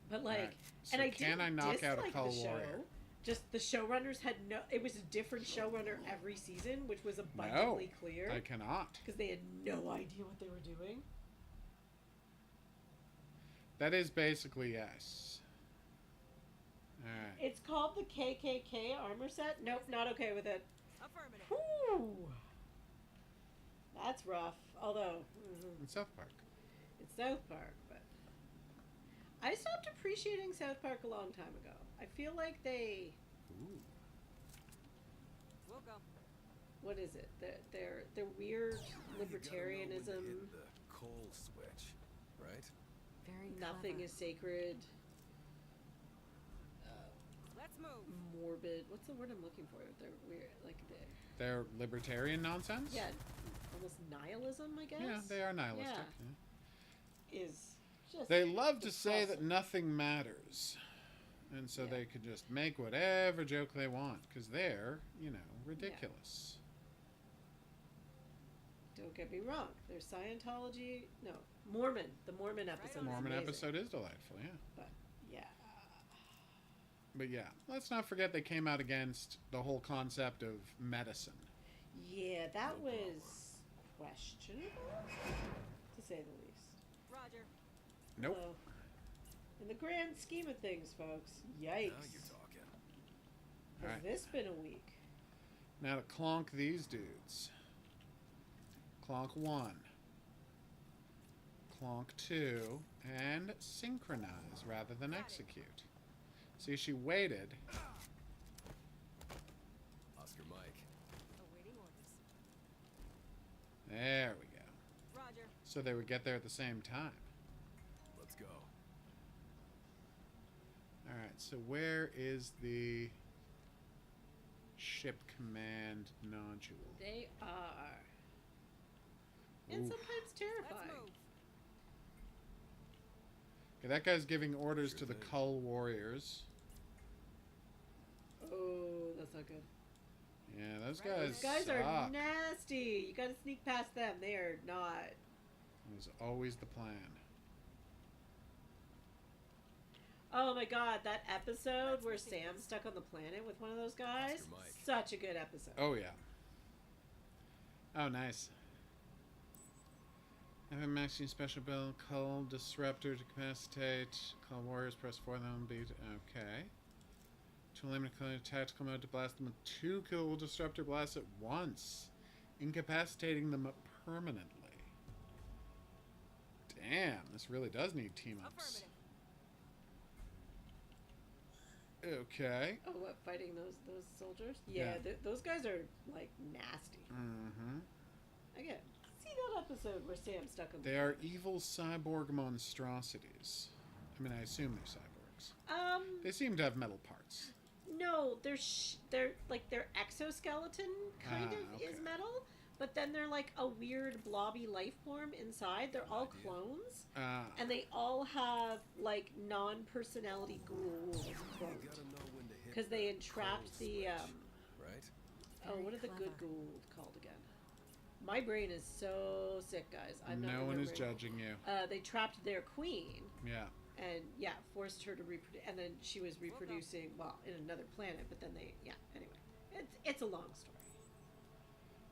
but like, Alright, so and I can didn't I knock out a dislike Cull the show. Warrior? Just the showrunners had it was a different showrunner every season, which was abundantly clear I cannot. because they had no idea what they were doing. That is basically yes. All right. It's called the KKK armor set. Nope, not okay with it. Affirmative. Whew. That's rough. Although In South Park. it's South Park, but I stopped appreciating South Park a long time ago. I feel like they, Ooh. We'll go. what is it? Their weird You gotta know when to libertarianism. hit the coal switch, right? Very Nothing clever. is sacred. Let's move. Morbid. What's the word I'm looking for? They're weird, like Their libertarian nonsense? yeah, almost nihilism, I guess. Yeah, they are nihilistic. Yeah. Yeah. Is just They love to say that depressing. nothing matters. And so Yeah. they could just make whatever joke they want because they're, ridiculous. Don't get me wrong. There's Scientology. No, Mormon. The Mormon episode. The is Mormon amazing. episode is delightful, yeah. But yeah, But yeah, let's not forget they came out against the whole concept of medicine. yeah, that was questionable, to say the least. Roger. Nope. Although, in the grand scheme of things, folks, yikes. Now you're talking. Has Alright. this been a week? Now to clonk these dudes. Clonk 1. Clonk 2. And synchronize rather than execute. See, she waited. Oscar Mike. Awaiting orders. There we go. Roger. So they would get there at the same time. Let's go. Alright, so where is the ship command nodule? They are. And Oof. sometimes terrifying. Let's move. Okay, that guy's giving orders Sure to the thing. Cull Warriors. Oh, that's not good. Yeah, those Right, guys Those guys suck. are nasty. You gotta sneak past them. They are not. It was always the plan. Oh my god, that episode where Sam's stuck on the planet with one of those guys. Oscar Mike. Such a good episode. Oh, yeah. Oh, nice. Have a maximum special build, Cull Disruptor to capacitate. Cull Warriors press 4 them beat. Okay. To eliminate tactical mode to blast them with 2 Cull Disruptor blasts at once, incapacitating them permanently. Damn, this really does need team ups. Affirmative. Okay. Oh, what, fighting those soldiers? Yeah, Yeah. those guys are like nasty. Mm-hmm. Again, see that episode where Sam's stuck on the They are planet. evil cyborg monstrosities. I mean, I assume they're cyborgs. They seem to have metal parts. No, they're like their exoskeleton kind Ah, of is okay. metal, but then they're like a weird blobby life form inside. They're all idea. clones, Ah, and they all have like non-personality ghouls You gotta know when to hit because they the entrapped cold the switch, right? oh, Very what are the good clever. Gould called again? My brain is so sick, guys. I'm not no one is remembering. judging you. They trapped their queen, Yeah. and yeah, forced her to reproduce, and then she was reproducing well in another planet. But then they, yeah. Anyway, it's a long story.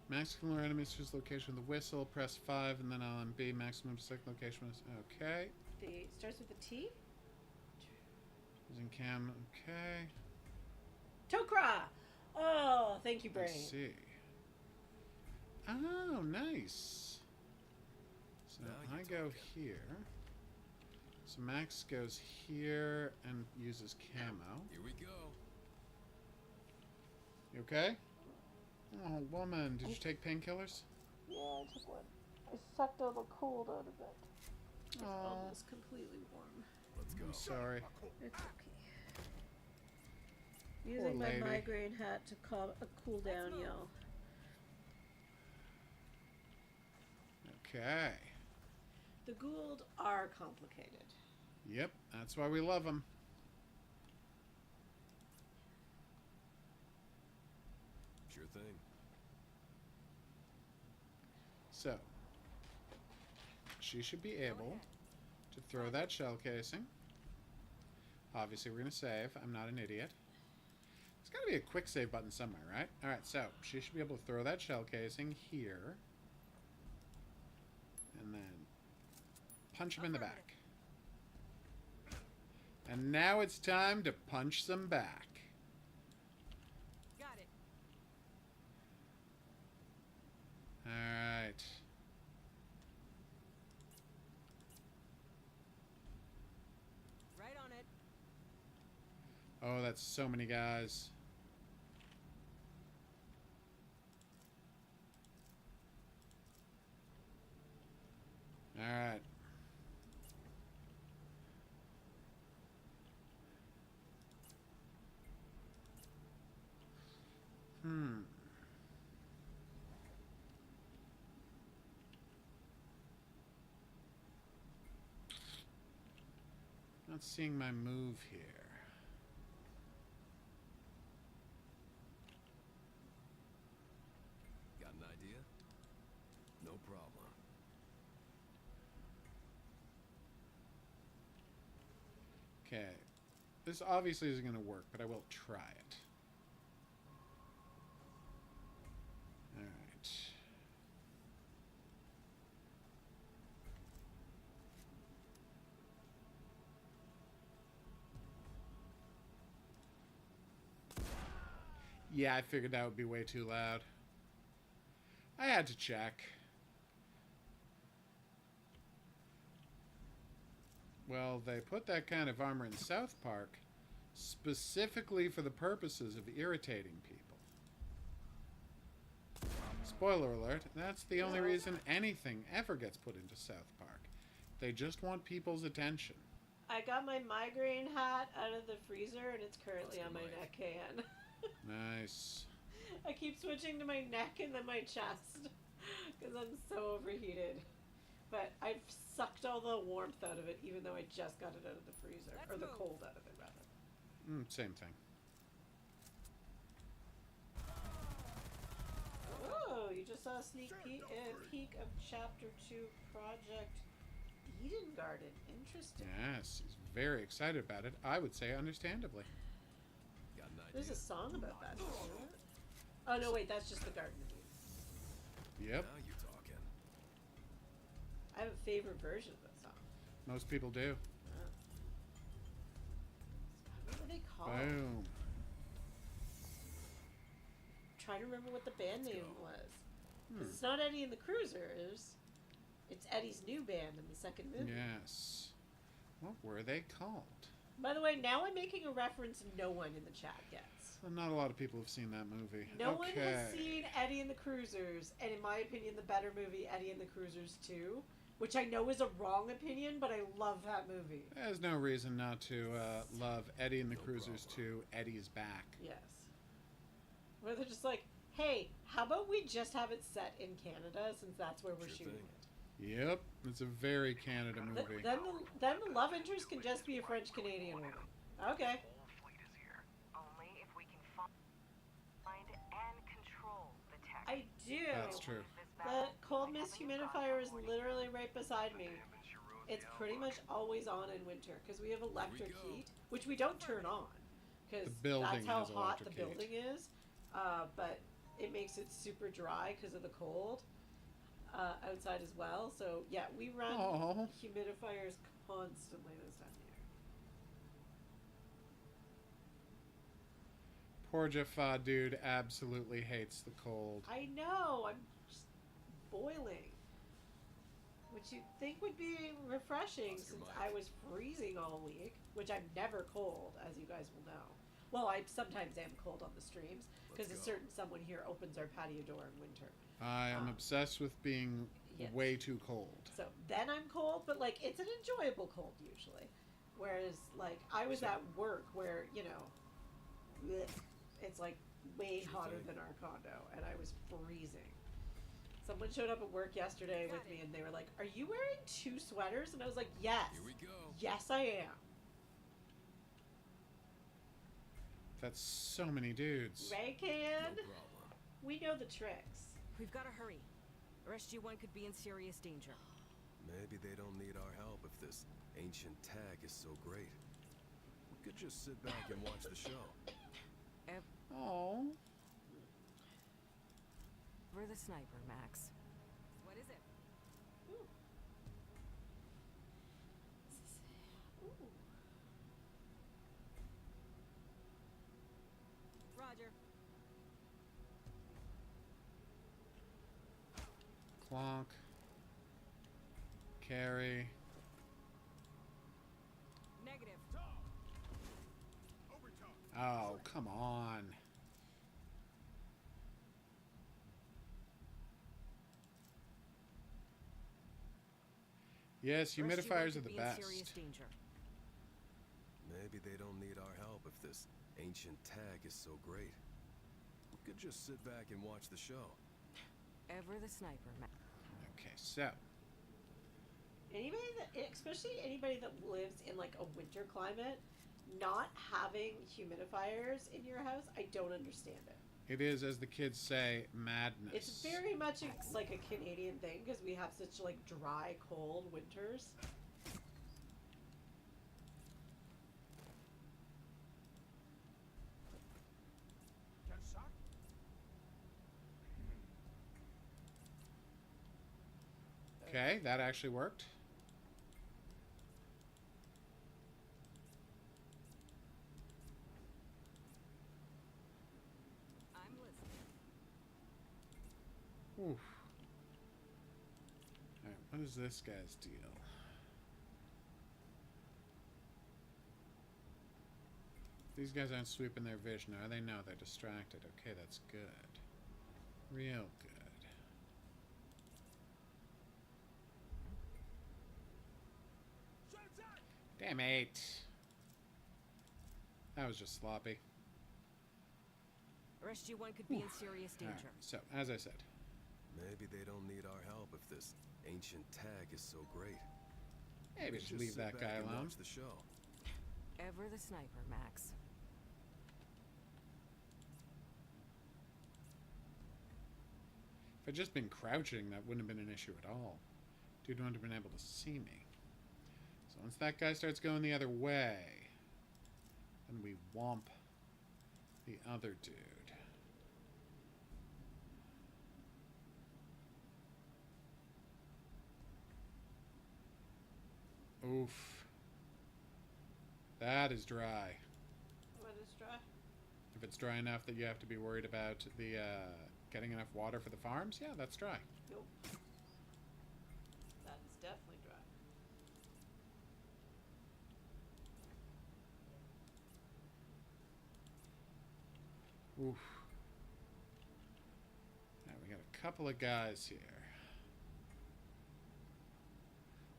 Maximum enemies choose location with the whistle. Press 5 and then LMB. Maximum select location was okay. The starts with a T. Using cam. Okay. Tok'ra. Oh, thank you, brain. Let's see. Oh, nice. So Now I you're go talking. here. So Max goes here and uses camo. Here we go. You okay? Oh, woman, did you take painkillers? Yeah, I took one. I sucked all the cold out of it. It's Oh, almost completely warm. Let's go. I'm sorry. It's okay. Using my lady. migraine hat to cool down, move. y'all. Okay. The Gould are complicated. Yep, that's why we love them. Sure thing. So, she should be able to throw that shell casing. Obviously, we're going to save. I'm not an idiot. There's got to be a quick save button somewhere, right? Alright, so she should be able to throw that shell casing here. And then punch him in the back. And now it's time to punch them back. Got it. Alright. Right on it. Oh, that's so many guys. Alright. Hmm. Not seeing my move here. Got an idea? No problem. Okay. This obviously isn't going to work, but I will try it. Alright. Yeah, I figured that would be way too loud. I had to check. Well, they put that kind of armor in South Park specifically for the purposes of irritating people. Spoiler alert, that's the only reason anything ever gets put into South Park. They just want people's attention. I got my migraine hat out of the freezer and it's currently on my neck can. Nice. I keep switching to my neck and then my chest because I'm so overheated. But I've sucked all the warmth out of it even though I just got it out of the freezer. Or the cold out of it, rather. Same thing. Oh, you just saw a sneak peek of Chapter 2 Project Eden Garden. Interesting. Yes, he's very excited about it. I would say understandably. Got an idea. There's a song about that, isn't there? Oh, no, wait, that's just the Garden of Eden. Yep. Now you're talking. I have a favorite version of that song. Most people do. What were they called? Boom. Trying to remember what the band name was. 'Cause it's not Eddie and the Cruisers. It's Eddie's new band in the second movie. Yes. What were they called? By the way, now I'm making a reference no one in the chat gets. Well, not a lot of people have seen that movie. No one has seen Eddie and the Cruisers, and in my opinion, the better movie, Eddie and the Cruisers 2, which I know is a wrong opinion, but I love that movie. There's no reason not to love Eddie and the Cruisers 2. Eddie's back. Yes. Where they're just like, hey, how about we just have it set in Canada since that's where we're Sure shooting thing. it? Yep, it's a very Canada movie. Then the love interest can just be a French-Canadian woman. Okay. Fleet is here. Only if we can find and control the tech. I do. That's true. The cold mist humidifier is literally right beside me. It's pretty much always on in winter because we have electric go. heat, which we don't turn on because The building that's how has hot the electric heat. building is. But it makes it super dry because of the cold outside as well. So yeah, we run Aw. humidifiers constantly this time of year. Poor Jaffa dude absolutely hates the cold. I know. I'm just boiling. Which you'd think would be refreshing Lost your since mind. I was freezing all week, which I'm never cold, as you guys will know. Well, I sometimes am cold on the streams because a Let's go. certain someone here opens our patio door in winter. I am obsessed with being Yes. way too cold. So then I'm cold, but like it's an enjoyable cold usually. Whereas like I was at work where, you know, bleh, it's like way Sure hotter thing. than our condo and I was freezing. Someone showed up at work yesterday with me and they were like, "Are you wearing 2 sweaters?" And I was like, "Yes." Here we go. Yes, I am. That's so many dudes. Right, No Can? problem. We know the tricks. We've got to hurry. SG-1 could be in serious danger. Maybe they don't need our help if this ancient tag is so great. We could just sit back and watch the show. Oh. We're the sniper, Max. What is it? Ooh. Ooh. Roger. Clonk. Carry. Negative. Oh, come on. Yes, SG-1 humidifiers are could the be in serious best. danger. Maybe they don't need our help if this ancient tag is so great. We could just sit back and watch the show. Ever the sniper, Max. Okay, so. Anybody that, especially anybody that lives in like a winter climate, not having humidifiers in your house, I don't understand it. It is, as the kids say, madness. It's very much like a Canadian thing because we have such like dry, cold winters. Okay, that actually worked. Oof. Alright, what is this guy's deal? These guys aren't sweeping their vision, are they? No, they're distracted. Okay, that's good. Real good. Damn it. That was just sloppy. SG-1 could be in serious danger. Alright, so, as I said. Maybe they don't need our help if this ancient tag is so great. Maybe We just could leave sit that back guy and alone. watch the show. Ever the sniper, Max. If I'd just been crouching, that wouldn't have been an issue at all. Dude wouldn't have been able to see me. So once that guy starts going the other way, then we womp the other dude. Oof. That is dry. What is dry? If it's dry enough that you have to be worried about the getting enough water for the farms, yeah, that's dry. Nope. That is definitely dry. Oof. Now we got a couple of guys here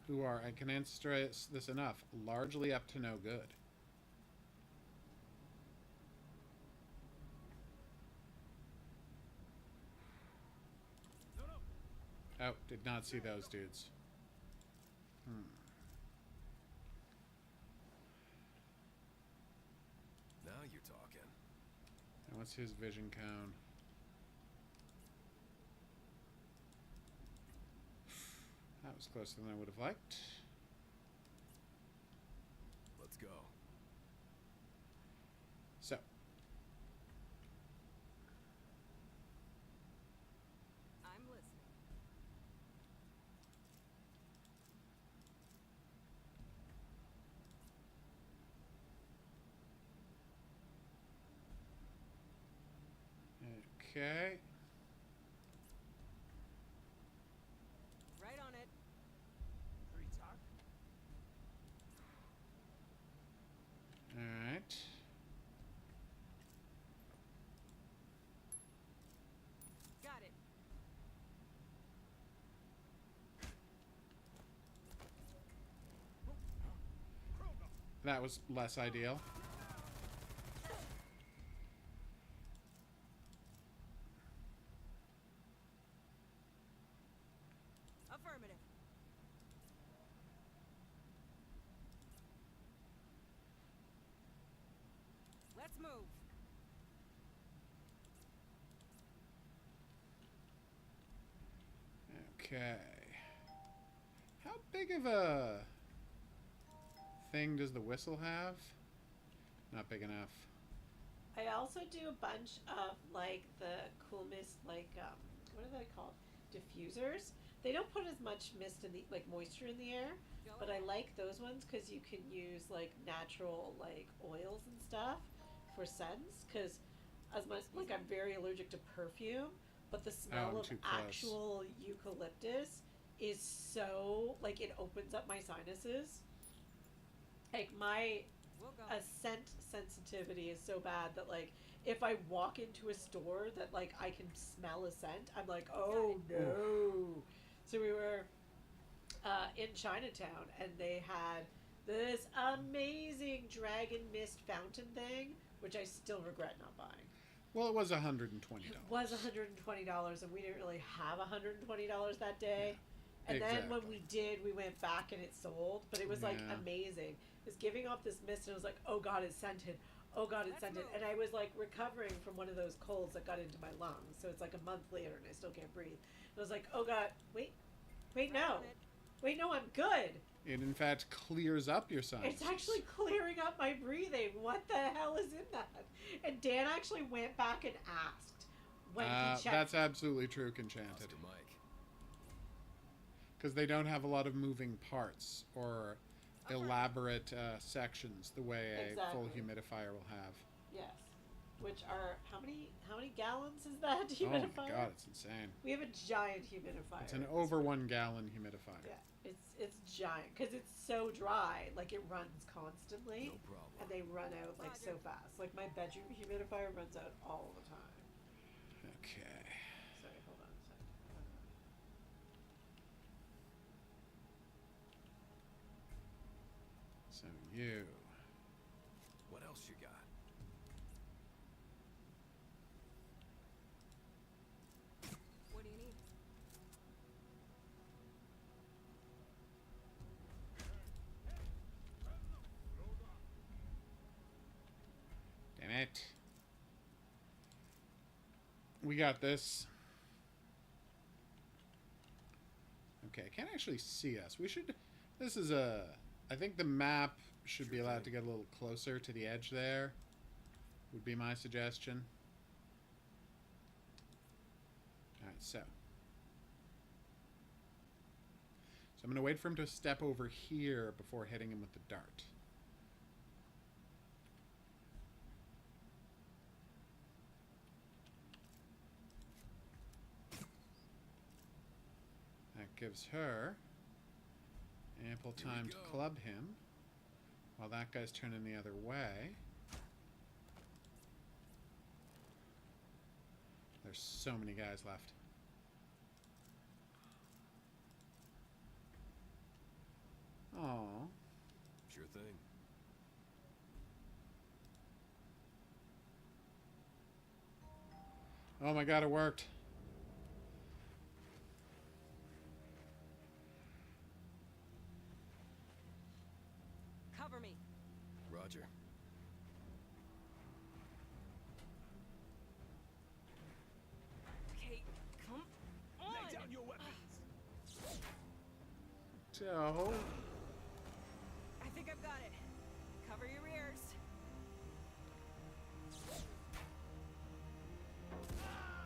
who are, I can stress this enough, largely up to no good. Oh, did not see those dudes. Now you're talking. And what's his vision cone? That was closer than I would have liked. Let's go. So. I'm listening. Okay. Right on it. Alright. Got it. That was less ideal. Affirmative. Let's move. Okay. How big of a thing does the whistle have? Not big enough. I also do a bunch of like the cool mist, like what are they called? Diffusers. They don't put as much mist in the like moisture in the air, but I like those ones because you can use like natural like oils and stuff for scents. Because as much like I'm very allergic to perfume, but the smell of too close. actual eucalyptus is so like it opens up my sinuses. Like my We'll go. a scent sensitivity is so bad that like if I walk into a store that like I can smell a scent, I'm like, oh no. So we were in Chinatown and they had this amazing dragon mist fountain thing, which I still regret not buying. Well, it was $120. It was $120 and we didn't really have $120 that day. Yeah, and then when exactly. we did, we went back and it sold, but it was like Yeah. amazing. It was giving off this mist and it was like, oh god, it's scented. Oh god, it's scented. And I was like recovering from one of those colds that got into my lungs. So it's like a month later and I still can't breathe. And I was like, oh god, wait, no. Wait, no, I'm good. It in fact clears up your sinuses. It's actually clearing up my breathing. What the hell is in that? And Dan actually went back and asked when he checked. That's absolutely true, Enchanted. Oscar Mike. Because they don't have a lot of moving parts or elaborate sections the way a full Exactly. humidifier will have. Yes. which are how many gallons is that Oh humidifier? my god, it's insane. We have a giant humidifier. It's an over 1 gallon humidifier. Yeah, it's giant because it's so dry. Like it runs constantly, No problem. and they run out like so fast. Like my bedroom humidifier runs out all the time. Okay. Sorry, hold on a second. So you. What else you got? What do you need? Damn it. We got this. Okay, I can't actually see us. We should... This is a... I think the map should be allowed to get a little closer to the edge there. Would be my suggestion. Alright, so. So I'm going to wait for him to step over here before hitting him with the dart. That gives her ample Here we time to go. club him while that guy's turning the other way. There's so many guys left. Aww. Sure thing. Oh my god, it worked. Cover me. Roger. Okay, come on. Lay down your weapons. So, I think I've got it. Cover your ears.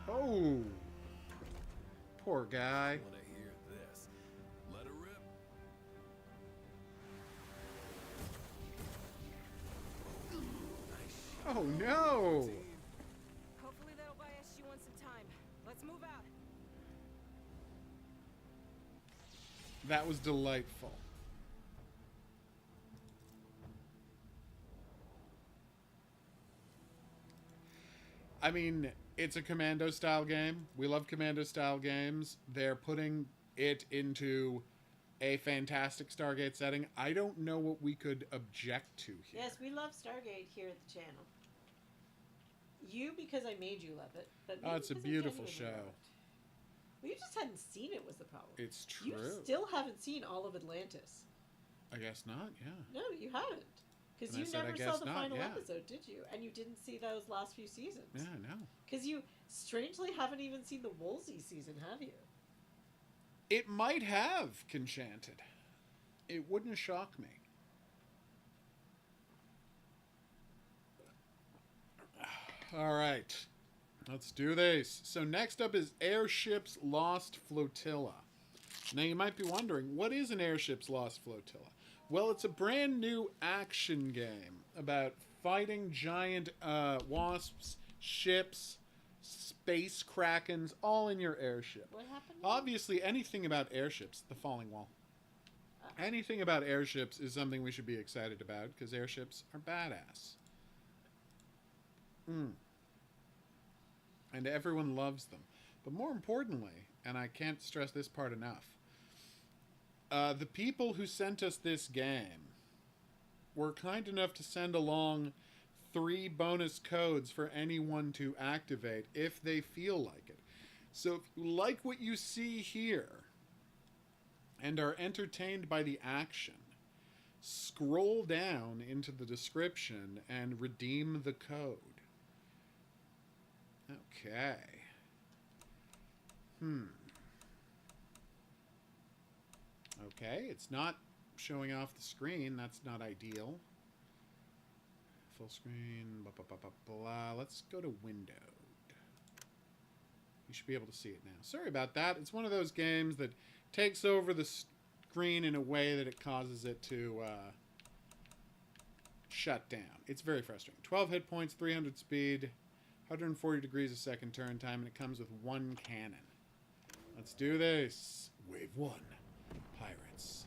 oh, poor guy. Want to hear this? Let her rip. Nice shot. Oh no! Team. Hopefully that'll buy SG-1 some time. Let's move out. That was delightful. I mean, it's a commando style game. We love commando style games. They're putting it into a fantastic Stargate setting. I don't know what we could object to here. Yes, we love Stargate here at the channel. You because I made you love it, but me Oh, it's a because I beautiful genuinely show. love it. Well, you just hadn't seen it was the problem. It's true. You still haven't seen all of Atlantis. I guess not, yeah. No, you haven't. Because And I you said, I never saw guess the not, final yeah. episode, did you? And you didn't see those last few seasons. Yeah, I know. Because you strangely haven't even seen the Woolsey season, have you? It might have Conchanted. It wouldn't shock me. All right. Let's do this. So next up is Airships Lost Flotilla. Now you might be wondering, what is an Airships Lost Flotilla? Well, it's a brand new action game about fighting giant wasps, ships, space krakens, all in your airship. What happened? Obviously, anything about airships, the falling wall. Anything about airships is something we should be excited about because airships are badass. And everyone loves them. But more importantly, and I can't stress this part enough, the people who sent us this game were kind enough to send along 3 bonus codes for anyone to activate if they feel like it. So if you like what you see here and are entertained by the action, scroll down into the description and redeem the code. Okay. Okay, it's not showing off the screen. That's not ideal. Full screen, blah, blah, blah, blah, blah. Let's go to windowed. You should be able to see it now. Sorry about that. It's one of those games that takes over the screen in a way that it causes it to shut down. It's very frustrating. 12 hit points, 300 speed. 140 degrees a second turn time, and it comes with 1 cannon. Let's do this. Wave 1. Pirates.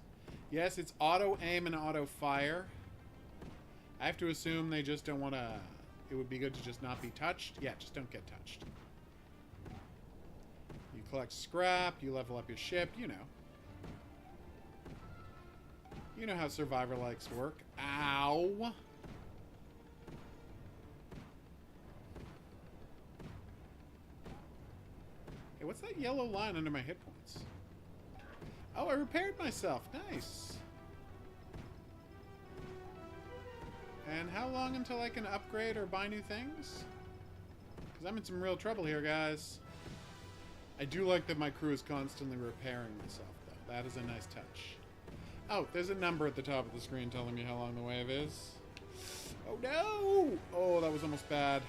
Yes, it's auto aim and auto fire. I have to assume they just don't want to... It would be good to just not be touched. Yeah, just don't get touched. You collect scrap, you level up your ship, you know. You know how Survivor likes work. Ow! Hey, what's that yellow line under my hit points? Oh, I repaired myself. Nice. And how long until I can upgrade or buy new things? Because I'm in some real trouble here, guys. I do like that my crew is constantly repairing myself, though. That is a nice touch. Oh, there's a number at the top of the screen telling me how long the wave is. Oh, no! Oh, that was almost bad.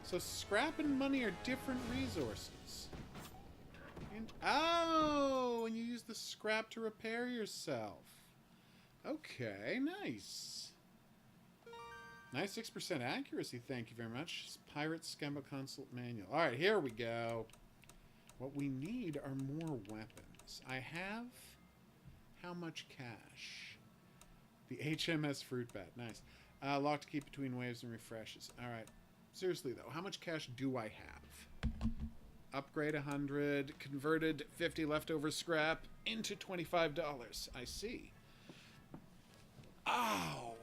So scrap and money are different resources. And, oh, and you use the scrap to repair yourself. Okay, nice. Nice 6% accuracy, thank you very much. Pirate Scambo Consult Manual. Alright, here we go. What we need are more weapons. I have... How much cash? The HMS Fruit Bat, nice. Lock to keep between waves and refreshes. Alright. Seriously, though, how much cash do I have? Upgrade 100, converted 50 leftover scrap into $25. I see. Ow!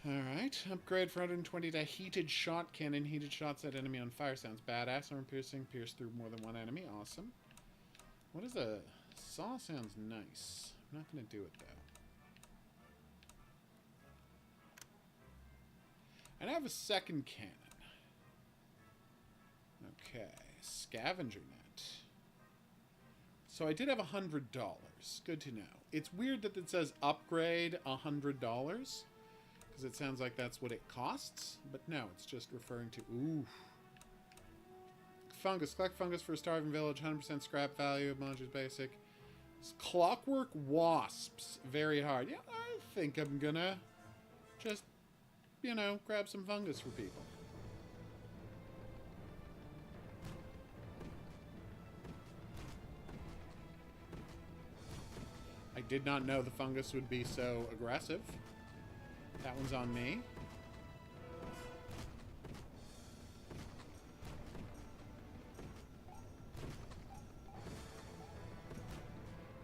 Alright, upgrade for 120 to heated shot cannon. Heated shots at enemy on fire sounds badass. Armor piercing, pierce through more than one enemy. Awesome. What is a... Saw sounds nice. I'm not going to do it, though. And I have a second cannon. Okay, scavenger net. So I did have $100. Good to know. It's weird that it says upgrade $100, because it sounds like that's what it costs. But no, it's just referring to... Ooh. Fungus. Collect fungus for a starving village. 100% scrap value. Monsters basic. Clockwork wasps. Very hard. Yeah, I think I'm gonna just... you know, grab some fungus for people. I did not know the fungus would be so aggressive. That one's on me.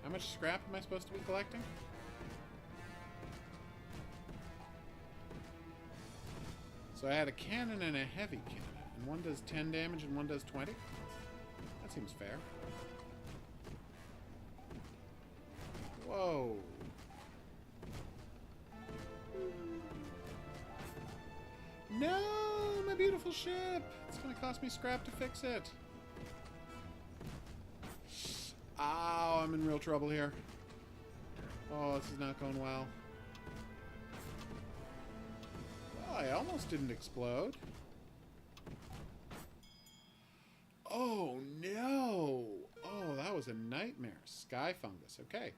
How much scrap am I supposed to be collecting? So I had a cannon and a heavy cannon. And one does 10 damage and one does 20? That seems fair. Whoa. No! My beautiful ship! It's gonna cost me scrap to fix it. Ow, I'm in real trouble here. Oh, this is not going well. I almost didn't explode. Oh, no. Oh, that was a nightmare. Sky fungus. Okay.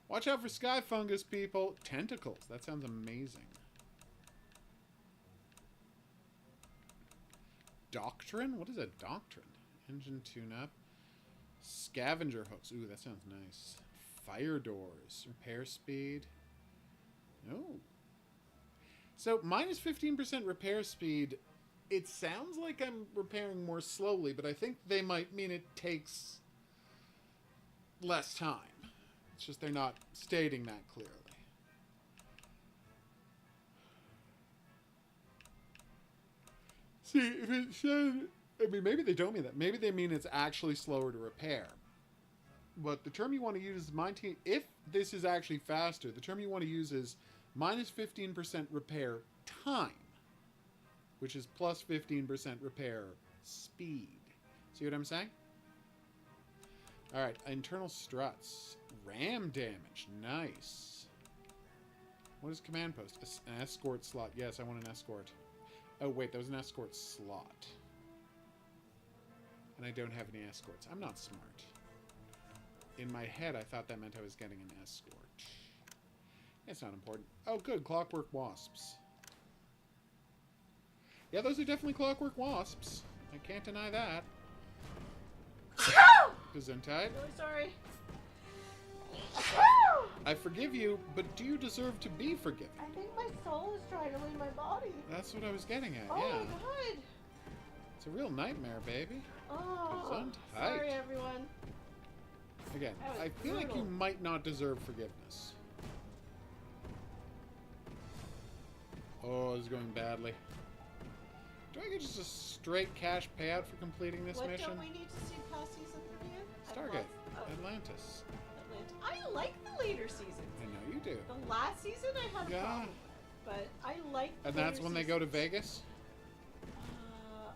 Watch out for sky fungus, people. Tentacles. That sounds amazing. Doctrine? What is a doctrine? Engine tune-up. Scavenger hooks. Ooh, that sounds nice. Fire doors. Repair speed. Oh. So, minus 15% repair speed, it sounds like I'm repairing more slowly, but I think they might mean it takes less time. It's just they're not stating that clearly. See, if it said... I mean, maybe they don't mean that. Maybe they mean it's actually slower to repair. But the term you want to use is... If this is actually faster, the term you want to use is... minus 15% repair time, which is plus 15% repair speed. See what I'm saying? Alright, internal struts. Ram damage. Nice. What is command post? An escort slot. Yes, I want an escort. Oh, wait, that was an escort slot. And I don't have any escorts. I'm not smart. In my head, I thought that meant I was getting an escort. It's not important. Oh, good. Clockwork wasps. Yeah, those are definitely clockwork wasps. I can't deny that. Gesundheit. Really sorry. I forgive you, but do you deserve to be forgiven? I think my soul is trying to leave my body. That's what I was getting at, Oh yeah. my god. It's a real nightmare, baby. Oh. Gesundheit. Sorry, everyone. Again, That was I feel like you brutal. might not deserve forgiveness. Oh, this is going badly. Do I get just a straight cash payout for completing this What mission? don't we need to see past season 3 yet? Stargate. Oh, Atlantis. Atlanta. I like the later seasons. I know you do. The last season I had a Yeah. problem with, but I like. And later that's when they go to seasons. Vegas?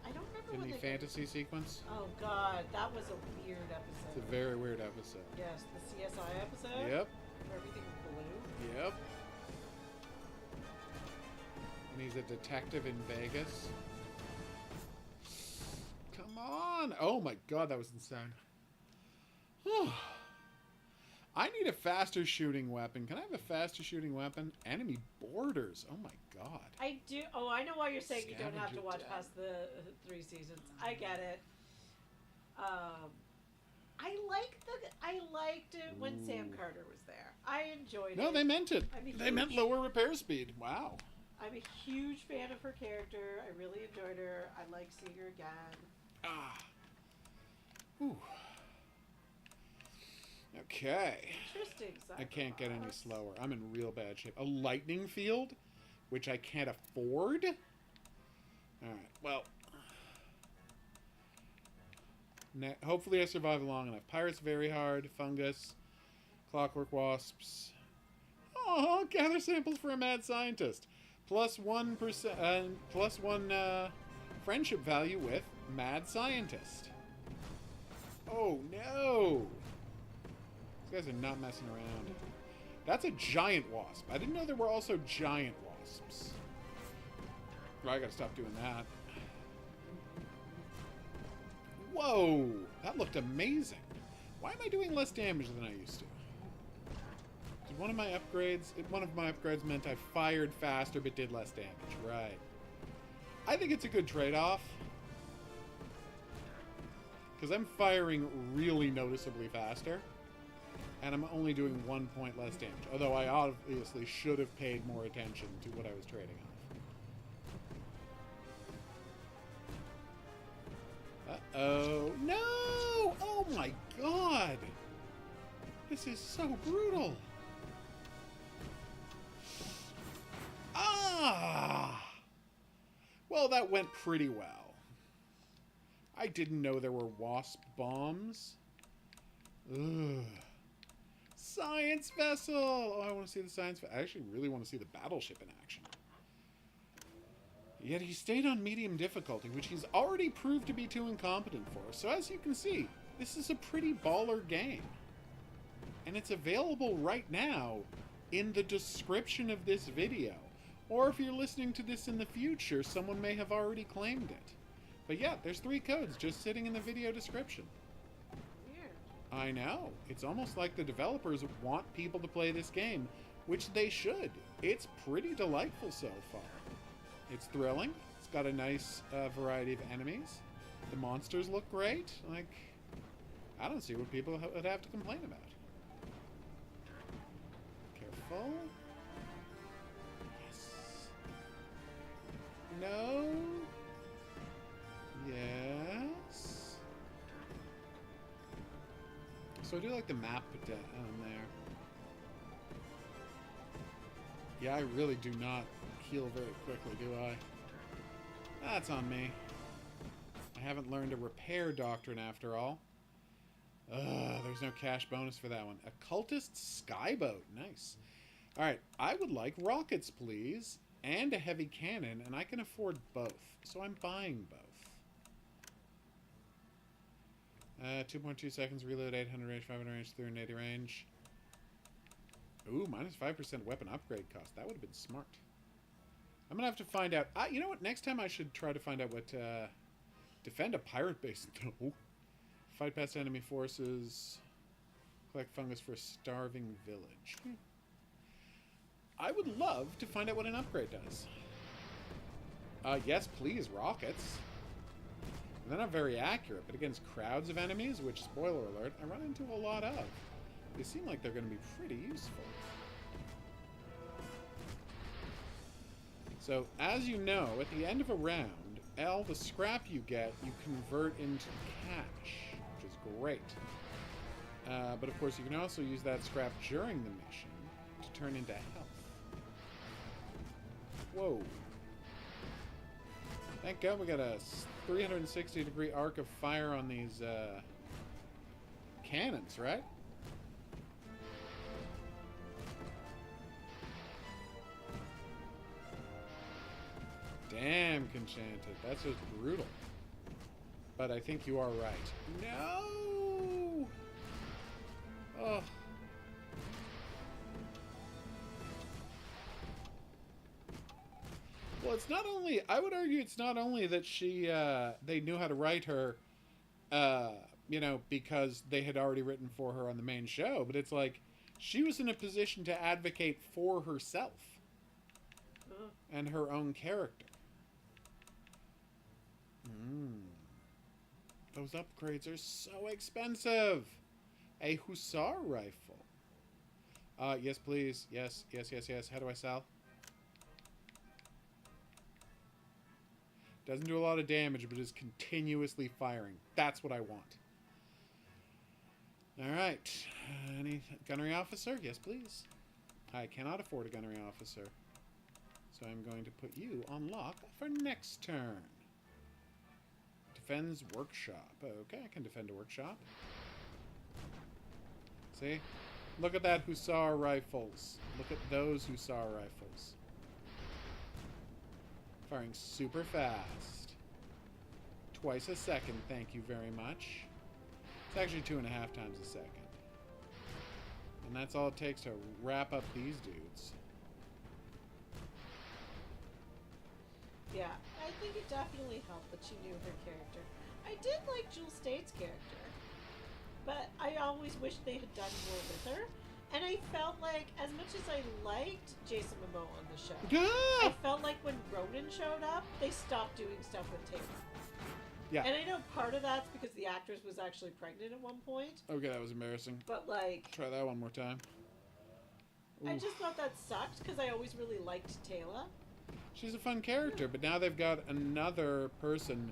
I don't remember In when the they fantasy sequence? Oh god, that was a weird It's episode. a very weird episode. Yes, the CSI episode. Yep. Where everything was blue. Yep. And he's a detective in Vegas. Come on! Oh my god, that was insane. I need a faster shooting weapon. Can I have a faster shooting weapon? Enemy borders. Oh my god. I do. Oh, I know why you're saying you don't have to Scavenger watch den. past the 3 seasons. I get it. I liked it when Sam Ooh. Carter was there. I enjoyed No, it. they meant it. I'm a They meant huge- lower repair speed. Wow. I'm a huge fan of her character. I really enjoyed her. I like seeing her again. Ah. Ooh. Okay. Interesting. I can't get any Cyberbots. slower. I'm in real bad shape. A lightning field, which I can't afford. All right. Well, hopefully I survive long enough. Pirates very hard. Fungus, clockwork wasps. Oh, gather samples for a mad scientist. +1%. +1 friendship value with mad scientist. Oh no! These guys are not messing around. That's a giant wasp. I didn't know there were also giant wasps. Well, I gotta stop doing that. Whoa! That looked amazing. Why am I doing less damage than I used to? Did one of my upgrades meant I fired faster but did less damage. Right. I think it's a good trade-off. Because I'm firing really noticeably faster. And I'm only doing 1 point less damage. Although I obviously should have paid more attention to what I was trading off. Uh-oh. No! Oh my god! This is so brutal. Ah! Well, that went pretty well. I didn't know there were wasp bombs. Ugh. Science vessel! Oh, I want to see the science vessel. I actually really want to see the battleship in action. Yet he stayed on medium difficulty, which he's already proved to be too incompetent for. So as you can see, this is a pretty baller game. And it's available right now in the description of this video. Or if you're listening to this in the future, someone may have already claimed it. But yeah, there's 3 codes just sitting in the video description. Weird. I know. It's almost like the developers want people to play this game, which they should. It's pretty delightful so far. It's thrilling. It's got a nice variety of enemies. The monsters look great. Like, I don't see what people would have to complain about. Careful. Yes. No. Yes. So I do like the map on there. Yeah, I really do not heal very quickly, do I? That's on me. I haven't learned a repair doctrine after all. There's no cash bonus for that one. Occultist Skyboat. Nice. Alright, I would like rockets, please. And a heavy cannon, and I can afford both. So I'm buying both. 2.2 seconds, reload 800 range, 500 range, 380 range. Ooh, minus 5% weapon upgrade cost. That would have been smart. I'm going to have to find out. You know what? Next time I should try to find out what... defend a pirate base. No. Fight past enemy forces. Collect fungus for a starving village. I would love to find out what an upgrade does. Yes, please, rockets. They're not very accurate, but against crowds of enemies, which, spoiler alert, I run into a lot of, they seem like they're going to be pretty useful. So, as you know, at the end of a round, all the scrap you get, you convert into cash, which is great. But of course, you can also use that scrap during the mission to turn into health. Whoa. Thank God we got a 360-degree arc of fire on these cannons, right? Damn, Conchanted. That's just brutal. But I think you are right. No! Oh. Well, it's not only... I would argue it's not only that she... they knew how to write her, you know, because they had already written for her on the main show, but it's like she was in a position to advocate for herself and her own character. Those upgrades are so expensive. A Hussar rifle. Yes, please. Yes, yes, yes, yes. How do I sell? Doesn't do a lot of damage, but is continuously firing. That's what I want. Alright. Any gunnery officer? Yes, please. I cannot afford a gunnery officer. So I'm going to put you on lock for next turn. Defends workshop. Okay, I can defend a workshop. See? Look at that Hussar rifles. Look at those Hussar rifles. Firing super fast. Twice a second, thank you very much. It's actually 2.5 times a second. And that's all it takes to wrap up these dudes. Yeah, I think it definitely helped that she knew her character. I did like Jewel Staite's character, but I always wished they had done more with her. And I felt like, as much as I liked Jason Momoa on the show, I felt like when Ronan showed up, they stopped doing stuff with Taylor. Yeah. And I know part of that's because the actress was actually pregnant at one point. Okay, that was embarrassing. But like... Try that one more time. I just thought that sucked because I always really liked Taylor. She's a fun character, but now they've got another person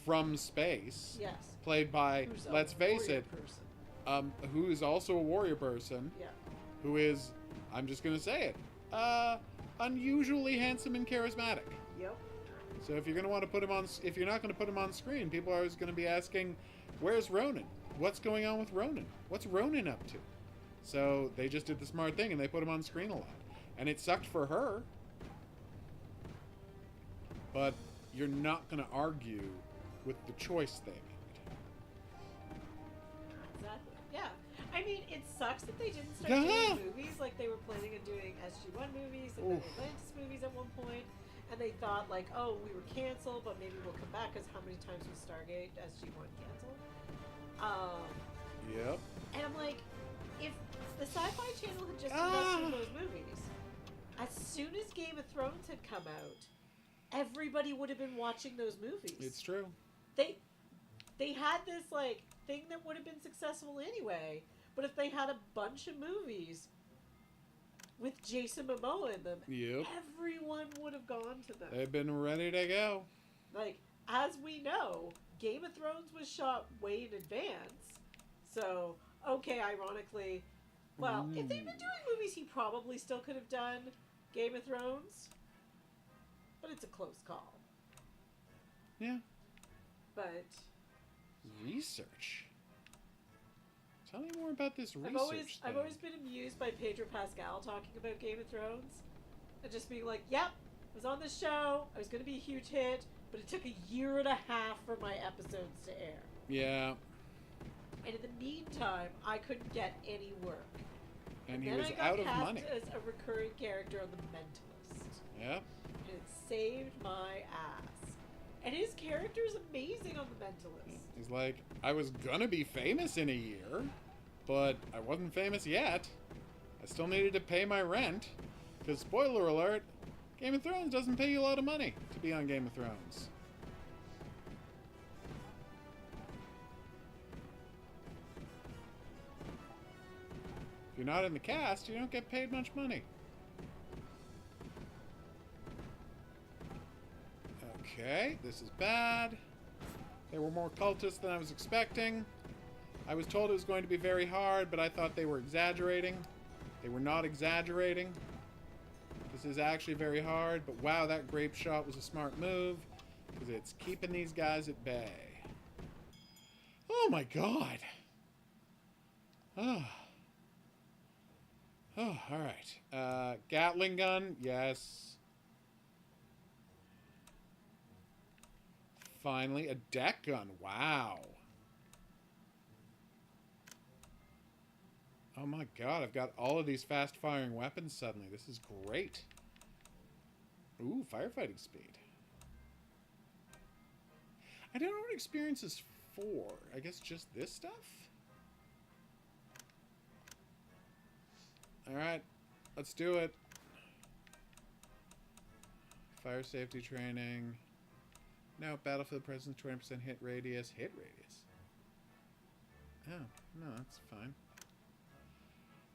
from space. Yes. Played by, let's face it, who is also a warrior person. Yeah. Who is, I'm just going to say it, unusually handsome and charismatic. Yep. So if you're going to want to put him on, if you're not going to put him on screen, people are always going to be asking, where's Ronan? What's going on with Ronan? What's Ronan up to? So they just did the smart thing and they put him on screen a lot. And it sucked for her. But you're not going to argue with the choice they made. Exactly. Yeah. I mean, it sucks that they didn't start doing movies like they were planning on doing SG-1 movies and then Atlantis movies at one point. And they thought, like, oh, we were canceled, but maybe we'll come back, because how many times was Stargate SG-1 canceled? Yep. And I'm like, if the Sci-Fi Channel had just invested in those movies, as soon as Game of Thrones had come out, everybody would have been watching those movies. It's true. They had this, like, thing that would have been successful anyway, but if they had a bunch of movies with Jason Momoa in them, everyone would have gone to them. They've been ready to go. Like, as we know, Game of Thrones was shot way in advance. So, okay, ironically, well, if they'd been doing movies, he probably still could have done Game of Thrones. But it's a close call. Yeah. But... research. Tell me more about this research I've always been amused by Pedro Pascal talking about Game of Thrones. And just being like, yep, I was on the show, I was going to be a huge hit, but it took 1.5 years for my episodes to air. Yeah. And in the meantime, I couldn't get any work. And he was out of money. As a recurring character on The Mentalist. Yeah. And it saved my ass. And his character is amazing on The Mentalist. He's like, I was gonna be famous in a year, but I wasn't famous yet. I still needed to pay my rent. Because, spoiler alert, Game of Thrones doesn't pay you a lot of money to be on Game of Thrones. If you're not in the cast, you don't get paid much money. Okay, this is bad. There were more cultists than I was expecting. I was told it was going to be very hard, but I thought they were exaggerating. They were not exaggerating. This is actually very hard, but wow, that grape shot was a smart move, because it's keeping these guys at bay. Oh my god. Oh. Oh, alright. Gatling gun, yes. Finally, a deck gun. Wow. Oh my god, I've got all of these fast-firing weapons suddenly. This is great. Ooh, firefighting speed. I don't know what experience is for. I guess just this stuff? Alright, let's do it. Fire safety training. No, battlefield presence, 20% hit radius. Hit radius? Oh, no, that's fine.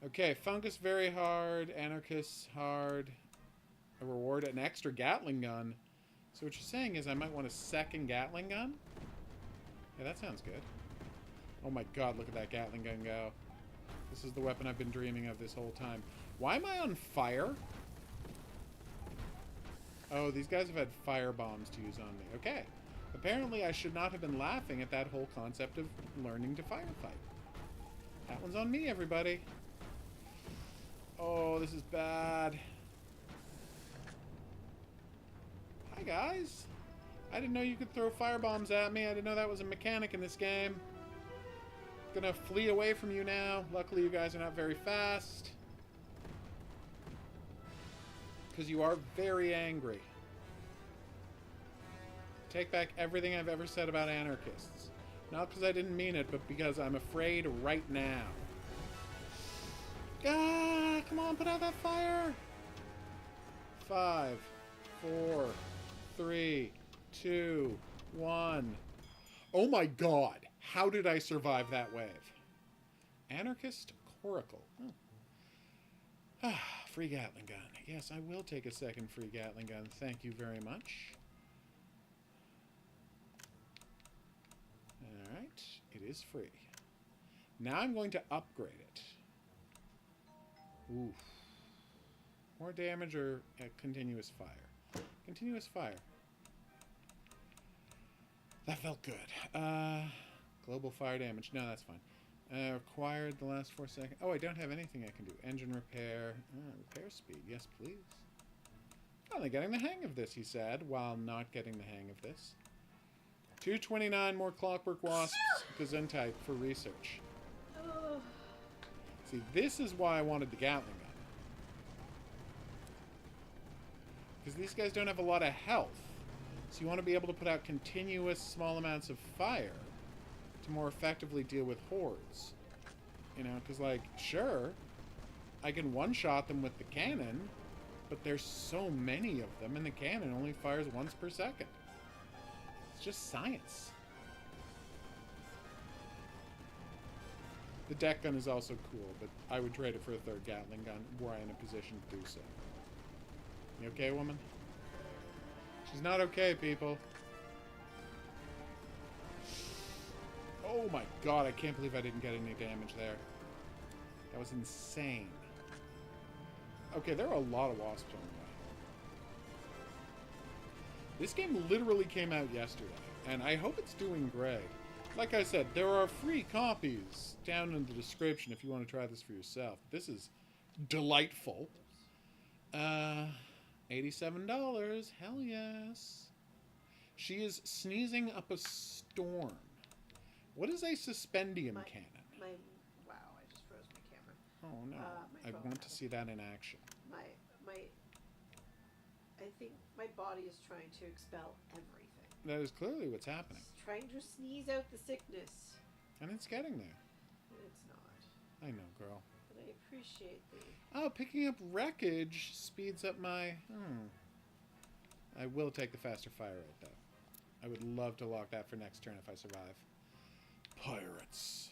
Okay, fungus very hard, anarchists hard. A reward, an extra Gatling gun. So what you're saying is I might want a second Gatling gun? Yeah, that sounds good. Oh my god, look at that Gatling gun go. This is the weapon I've been dreaming of this whole time. Why am I on fire? Oh, these guys have had fire bombs to use on me. Okay. Apparently I should not have been laughing at that whole concept of learning to firefight. That one's on me, everybody. Oh, this is bad. Hi, guys. I didn't know you could throw firebombs at me. I didn't know that was a mechanic in this game. Gonna flee away from you now. Luckily, you guys are not very fast. Because you are very angry. Take back everything I've ever said about anarchists. Not because I didn't mean it, but because I'm afraid right now. Ah, come on, put out that fire! 5, 4, 3, 2, 1. Oh my god! How did I survive that wave? Anarchist Coracle. Oh. Ah, free Gatling gun. Yes, I will take a second free Gatling gun. Thank you very much. Alright, it is free. Now I'm going to upgrade it. Oof. More damage or continuous fire? Continuous fire. That felt good. Global fire damage. No, that's fine. Required the last 4 seconds. Oh, I don't have anything I can do. Engine repair. Repair speed. Yes, please. Finally getting the hang of this, he said, while not getting the hang of this. 229 more Clockwork Wasps Gesundheit for research. See, this is why I wanted the Gatling gun. Because these guys don't have a lot of health. So you want to be able to put out continuous small amounts of fire to more effectively deal with hordes. You know, because, like, sure, I can one-shot them with the cannon, but there's so many of them, and the cannon only fires once per second. It's just science. The deck gun is also cool, but I would trade it for a third Gatling gun were I in a position to do so. You okay, woman? She's not okay, people. Oh my god, I can't believe I didn't get any damage there. That was insane. Okay, there are a lot of wasps on the way. This game literally came out yesterday, and I hope it's doing great. Like I said, there are free copies down in the description if you want to try this for yourself. This is delightful. $87. Hell yes. She is sneezing up a storm. What is a suspendium cannon? Wow, I just froze my camera. Oh no. I want to see that in action. I think my body is trying to expel everything. That is clearly what's happening. It's trying to sneeze out the sickness. And it's getting there. But it's not. I know, girl. But I appreciate thee. Oh, picking up wreckage speeds up my... I will take the faster fire rate, though. I would love to lock that for next turn if I survive. Pirates.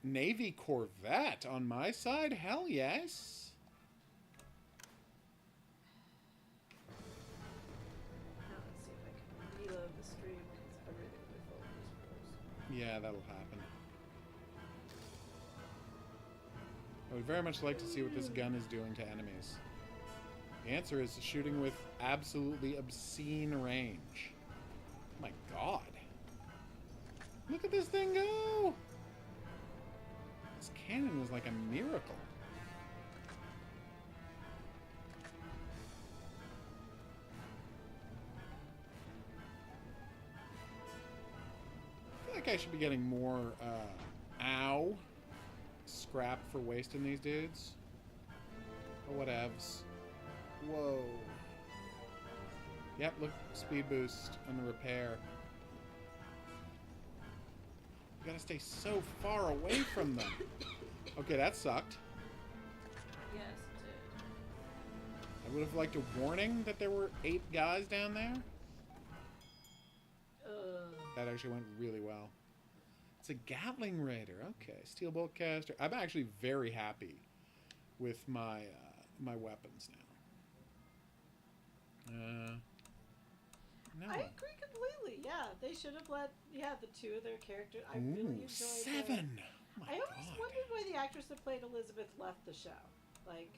Navy Corvette on my side? Hell yes. Now let's see if I can reload the stream because everything in my phone is froze. Yeah, that'll happen. I would very much like to see what this gun is doing to enemies. The answer is shooting with absolutely obscene range. Oh my god. Look at this thing go! This cannon was like a miracle. I feel like I should be getting more, ow, scrap for wasting these dudes. Or whatevs. Whoa. Yep, look, speed boost on the repair. You gotta stay so far away from them. Okay, that sucked. Yes, it did. I would have liked a warning that there were 8 guys down there. That actually went really well. It's a Gatling Raider. Okay, steel bolt caster. I'm actually very happy with my my weapons now. No. I agree completely. Yeah, they should have let the two of their characters. I really Ooh, enjoyed 7. Oh my I always God. wondered why the actress that played Elizabeth left the show. Like,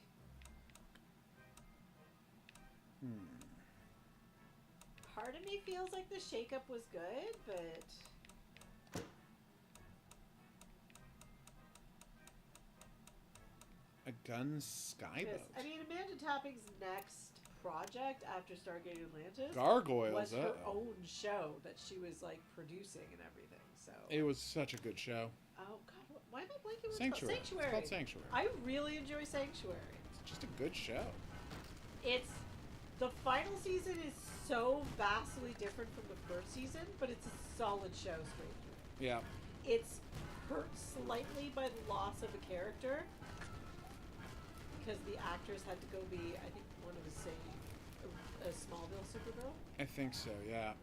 part of me feels like the shakeup was good, but A gun skyboat. I mean, Amanda Tapping's next project after Stargate Atlantis Gargoyles. was her own show that she was like producing and everything. So It was such a good show. oh god, why am I blanking? Sanctuary. Sanctuary. It's called Sanctuary. I really enjoy Sanctuary. It's just a good show. It's the final season is so vastly different from the first season, but it's a solid show straight through. Yeah. It's hurt slightly by the loss of a character because the actors had to go be, I think one of us saying, a Smallville Supergirl. I think so, yeah.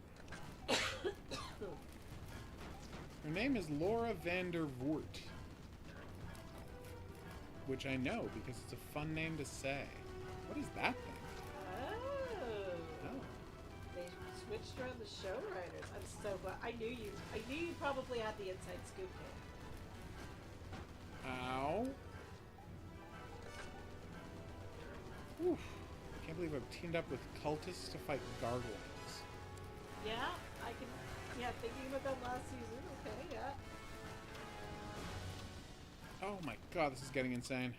Her name is Laura Vandervoort. Which I know because it's a fun name to say. What is that thing? Oh. They switched around the show writers. I'm so glad. I knew you probably had the inside scoop there. Ow. Oof. I can't believe I've teamed up with cultists to fight gargoyles. Yeah, I can. Yeah, thinking about that last season. Okay, yeah. Oh my god, this is getting insane.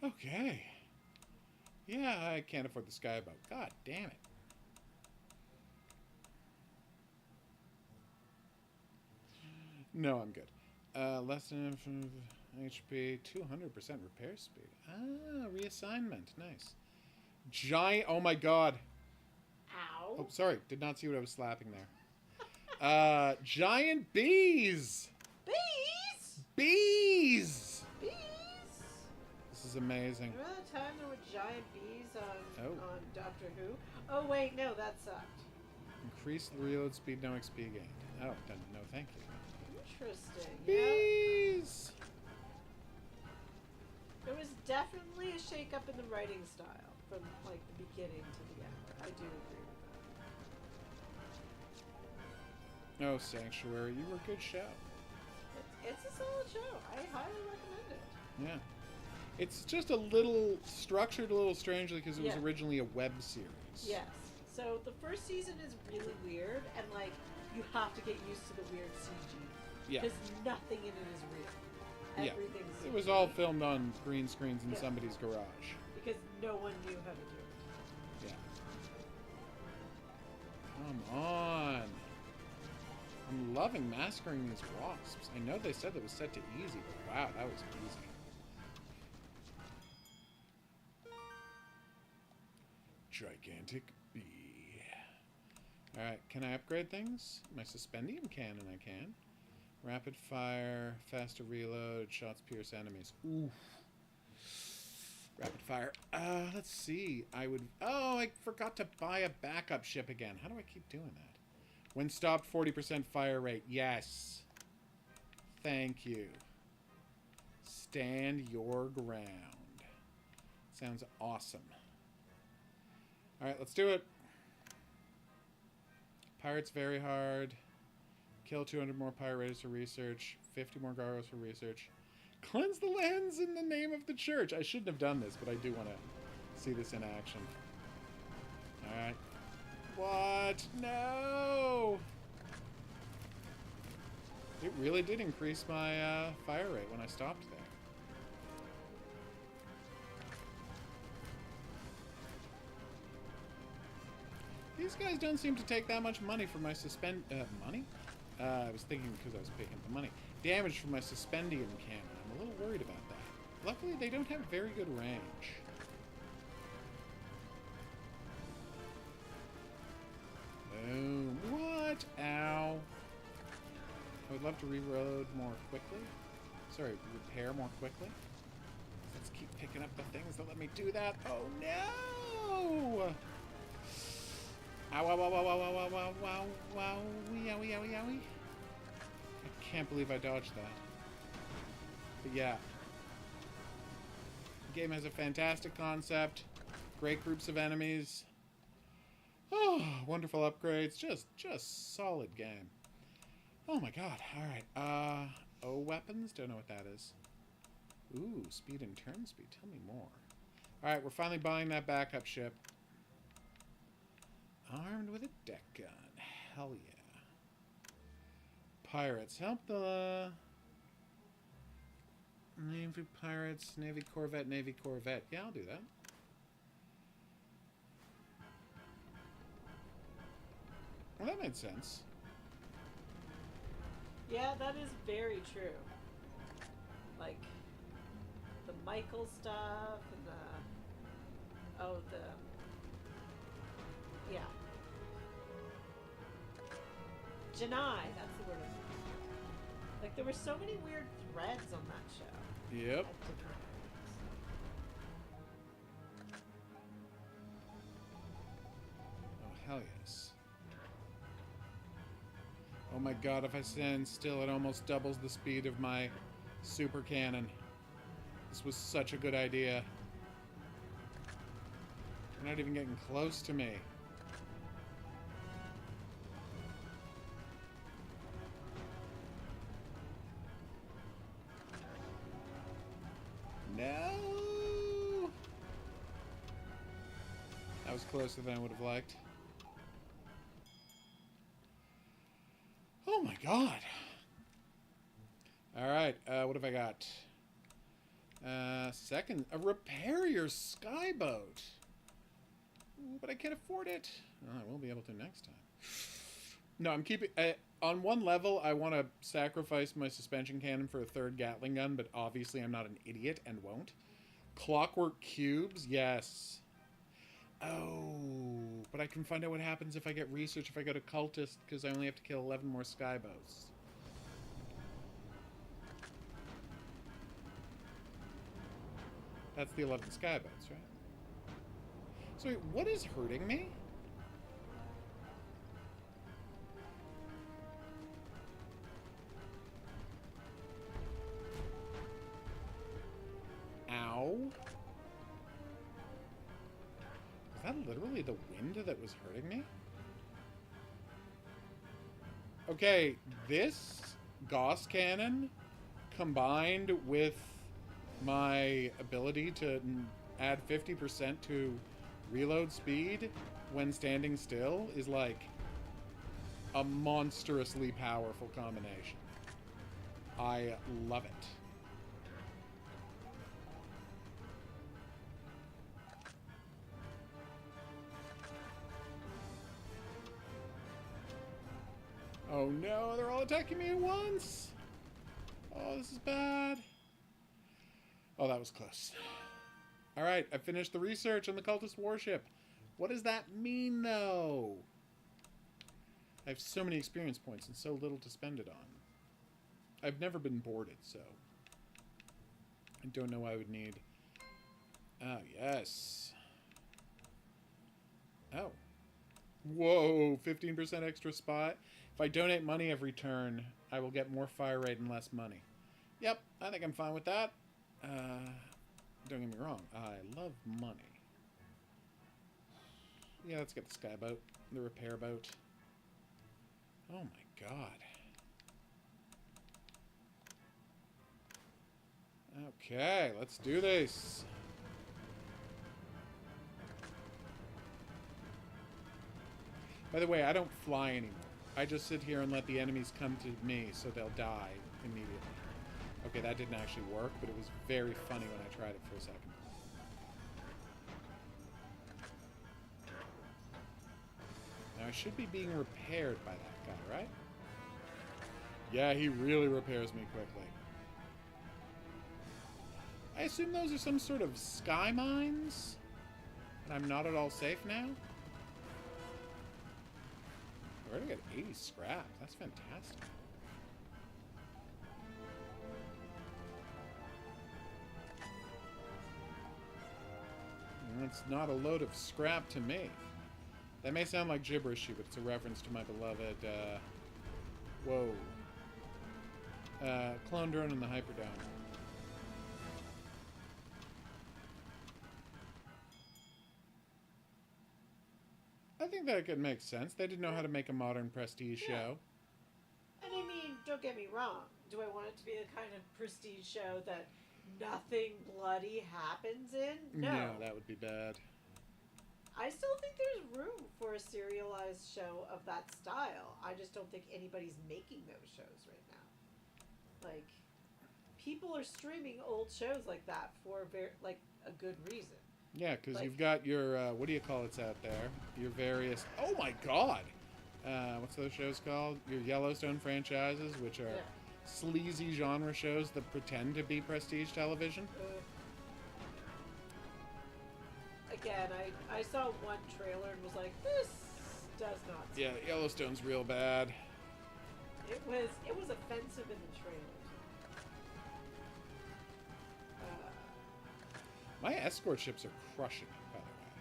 Okay. Yeah, I can't afford the skyboat. God damn it. No, I'm good. Less than HP, 200% repair speed. Ah, reassignment. Nice. Giant. Oh my god. Ow. Oh, sorry. Did not see what I was slapping there. Giant bees. Bees. Bees. Bees. This is amazing. Remember that time there were giant bees on Oh. on Doctor Who? Oh wait, no, that sucked. Increased reload speed, no XP gained. Oh, done. No, thank you. Interesting. Yeah. Bees. There was definitely a shake-up in the writing style from like the beginning to the end. I do agree with that. Oh, Sanctuary, you were a good show. It's a solid show. I highly recommend it. Yeah. It's just a little structured a little strangely because it was Yeah. originally a web series. Yes. So the first season is really weird, and like you have to get used to the weird CG. Yeah. Because nothing in it is real. Yeah. Everything's It was CG. all filmed on green screens in Yeah. somebody's garage. Because no one knew how to do it. Yeah. Come on. I'm loving massacring these wasps. I know they said it was set to easy, but wow, that was easy. Gigantic bee. Alright, can I upgrade things? My suspendium cannon I can. Rapid fire, faster reload, shots pierce enemies. Oof. Rapid fire. Let's see. Oh, I forgot to buy a backup ship again. How do I keep doing that? When stopped, 40% fire rate. Yes. Thank you. Stand your ground. Sounds awesome. Alright, let's do it. Pirates very hard. Kill 200 more pirate raiders for research. 50 more gargoyles for research. Cleanse the lands in the name of the church. I shouldn't have done this, but I do want to see this in action. Alright. What? No! It really did increase my fire rate when I stopped there. These guys don't seem to take that much money for my money? I was thinking because I was picking up the money. Damage from my suspendium cannon. I'm a little worried about that. Luckily, they don't have very good range. Boom. What? Ow. I would love to reload more quickly. Sorry, repair more quickly. Let's keep picking up the things that let me do that. Oh, no! Ow, ow, ow, ow, ow, ow, ow, ow, ow, owie, owie, owie, owie. I can't believe I dodged that. But yeah. The game has a fantastic concept. Great groups of enemies. Oh, wonderful upgrades. Just solid game. Oh my god. Alright. O weapons? Don't know what that is. Ooh, speed and turn speed. Tell me more. Alright, we're finally buying that backup ship. Armed with a deck gun. Hell yeah. Pirates. Help the... Navy pirates. Navy corvette. Navy corvette. Yeah, I'll do that. Well, that made sense. Yeah, that is very true. Like, the Michael stuff and the... Oh, the... Yeah. Janai, that's the word. Like, there were so many weird threads on that show. Yep. Oh, hell yes. Oh my god, if I stand still, it almost doubles the speed of my super cannon. This was such a good idea. You're not even getting close to me. No! That was closer than I would have liked. Oh my god. Alright, what have I got? Second, repair your skyboat. Ooh, but I can't afford it. Oh, I will be able to next time. No, I'm keeping... on one level, I want to sacrifice my suspension cannon for a third Gatling gun, but obviously I'm not an idiot and won't. Clockwork cubes, yes. Oh, but I can find out what happens if I get research, if I go to cultist, because I only have to kill 11 more skyboats. That's the 11 skyboats, right? So wait, what is hurting me? Ow. Is that literally the wind that was hurting me? Okay, this Gauss cannon combined with my ability to add 50% to reload speed when standing still is like a monstrously powerful combination. I love it. Oh no, they're all attacking me at once! Oh, this is bad. Oh, that was close. Alright, I finished the research on the cultist warship. What does that mean, though? I have so many experience points and so little to spend it on. I've never been boarded, so I don't know why I would need... Oh, yes. Oh. Whoa, 15% extra spot. If I donate money every turn, I will get more fire rate and less money. Yep, I think I'm fine with that. Don't get me wrong, I love money. Yeah, let's get the sky boat, the repair boat. Oh my god. Okay, let's do this. By the way, I don't fly anymore. I just sit here and let the enemies come to me so they'll die immediately. Okay, that didn't actually work, but it was very funny when I tried it for a second. Now, I should be being repaired by that guy, right? Yeah, he really repairs me quickly. I assume those are some sort of sky mines? And I'm not at all safe now? I already got 80 scrap. That's fantastic. That's not a load of scrap to me. That may sound like gibberish, but it's a reference to my beloved, clone drone in the Hyperdome. I think that could make sense. They didn't know how to make a modern prestige show. And I mean, don't get me wrong. Do I want it to be the kind of prestige show that nothing bloody happens in? No. Yeah, that would be bad. I still think there's room for a serialized show of that style. I just don't think anybody's making those shows right now. Like, people are streaming old shows like that for a good reason. Yeah, because like, you've got your, what do you call it out there? Your various, oh my god! What's those shows called? Your Yellowstone franchises, which are sleazy genre shows that pretend to be prestige television. Again, I saw one trailer and was like, this does not seem Yeah, Yellowstone's real bad. It was offensive in the trailers. My escort ships are crushing it, by the way.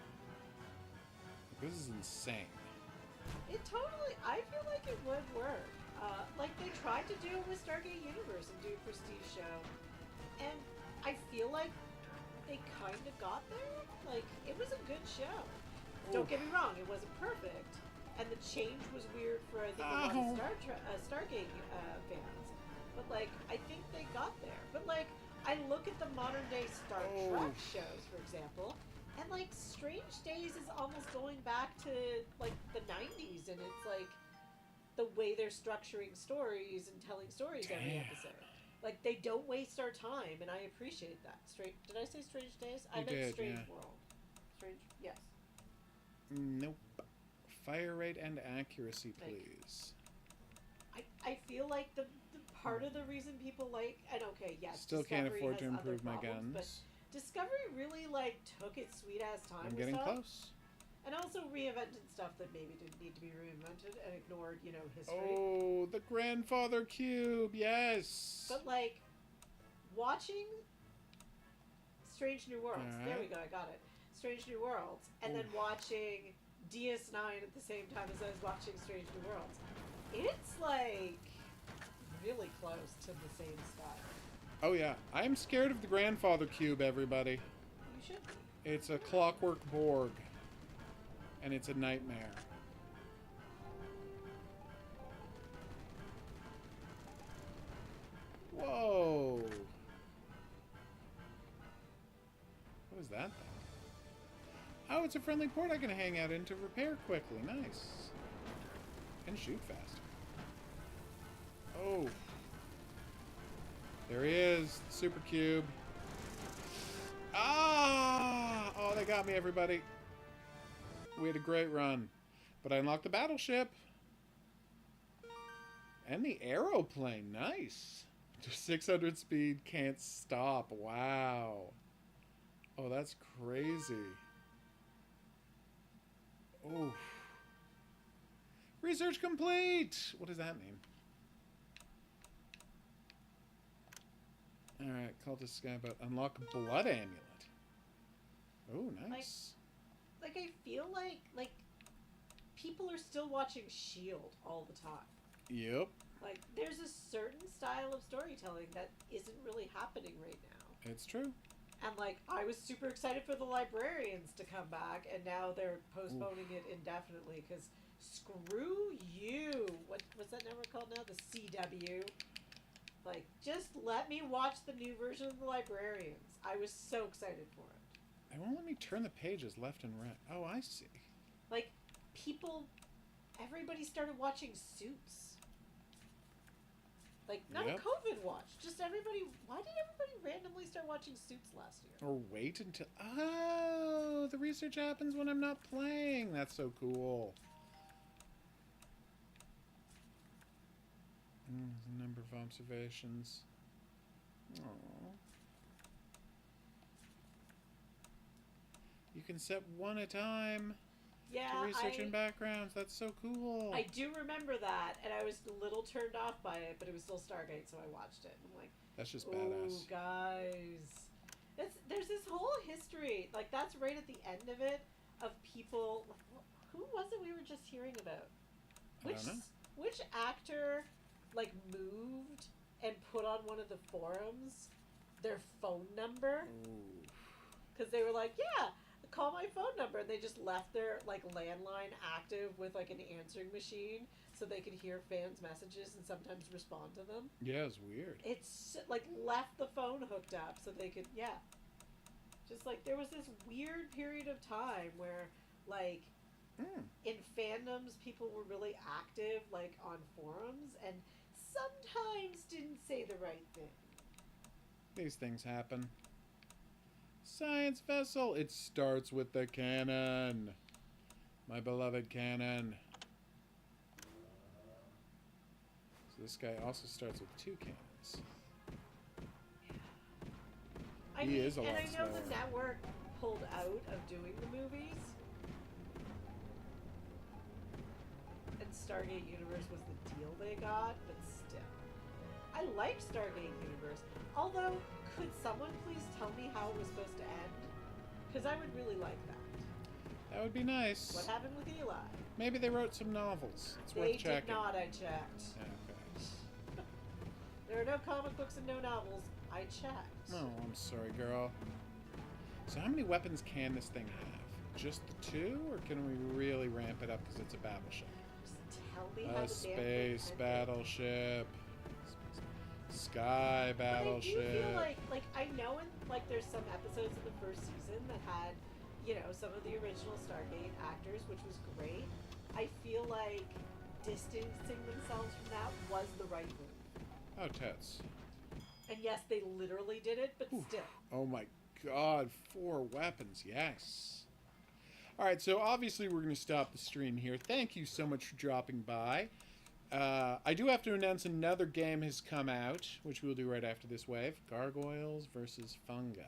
This is insane. It totally, I feel like it would work. Like they tried to do it with Stargate Universe and do a prestige show. And I feel like they kind of got there. Like, it was a good show. Don't get me wrong, it wasn't perfect. And the change was weird for, I think, a lot of Stargate fans. But, like, I think they got there. But, like, I look at the modern day Star Trek shows, for example, and like Strange Days is almost going back to like the 90s, and it's like the way they're structuring stories and telling stories every episode. Like they don't waste our time, and I appreciate that. Did I say Strange Days? I meant Strange World. Strange, yes. Nope. Fire rate and accuracy, please. I feel like the part of the reason people like, and okay, yes, still Discovery can't afford has to improve my problems, guns. But Discovery really like took its sweet ass time. I'm with getting stuff, close. and also reinvented stuff that maybe didn't need to be reinvented and ignored, history. Oh, the grandfather cube, yes. But like watching Strange New Worlds. There we go, I got it. Strange New Worlds, and then watching DS9 at the same time as I was watching Strange New Worlds. It's like really close to the same style. Oh yeah, I'm scared of the grandfather cube, everybody. You should be. It's a clockwork Borg, and it's a nightmare. Whoa! What is that thing? Oh, it's a friendly port I can hang out in to repair quickly. Nice. And shoot faster. Oh. There he is. Super cube. Ah! Oh, they got me, everybody. We had a great run. But I unlocked the battleship. And the aeroplane. Nice. Just 600 speed, can't stop. Wow. Oh, that's crazy. Oh. Research complete! What does that mean? Alright, cultist skyboat. Unlock blood amulet. Oh, nice. Like I feel like people are still watching S.H.I.E.L.D. all the time. Yep. Like, there's a certain style of storytelling that isn't really happening right now. It's true. And, like, I was super excited for the librarians to come back, and now they're postponing it indefinitely, because screw you. What's that network called now? The CW. Like, just let me watch the new version of the librarians. I was so excited for it. They won't let me turn the pages left and right. Oh, I see. Like, everybody started watching Suits. Like, not a COVID watch. Just everybody. Why did everybody randomly start watching Suits last year? Or wait until. Oh, the research happens when I'm not playing. That's so cool. The number of observations. Aww. You can set one at a time. Yeah, to research in backgrounds. That's so cool. I do remember that, and I was a little turned off by it, but it was still Stargate, so I watched it. And I'm like, that's just oh, badass. Guys. There's this whole history, like, that's right at the end of it, of people, like, who was it we were just hearing about? I don't know. Which actor, like, moved and put on one of the forums their phone number? Because they were like, yeah, call my phone number, and they just left their, like, landline active with, like, an answering machine so they could hear fans' messages and sometimes respond to them. Yeah, it's weird. It's, like, left the phone hooked up so they could, yeah. Just, like, there was this weird period of time where, like, in fandoms, people were really active, like, on forums, and sometimes didn't say the right thing. These things happen. Science vessel. It starts with the cannon. My beloved cannon. So this guy also starts with two cannons. I He is a lot and I know slower. the network pulled out of doing the movies. And Stargate Universe was the deal they got, but still. I like Stargate Universe. Although, could someone please tell me how it was supposed to end? Because I would really like that. That would be nice. What happened with Eli? Maybe they wrote some novels. It's They worth checking. did not, I checked. Okay. There are no comic books and no novels. I checked. Oh, I'm sorry, girl. So how many weapons can this thing have? Just the two? Or can we really ramp it up because it's a battleship? Just tell me how A the damn thing space ended. battleship. Sky battleship. But I do feel like I know in like there's some episodes in the first season that had, you know, some of the original Stargate actors, which was great. I feel like distancing themselves from that was the right move. Oh, tits. And yes, they literally did it, but still. Oh my god, 4 weapons, yes. Alright, so obviously we're going to stop the stream here. Thank you so much for dropping by. I do have to announce another game has come out, which we'll do right after this wave. Gargoyles versus fungi.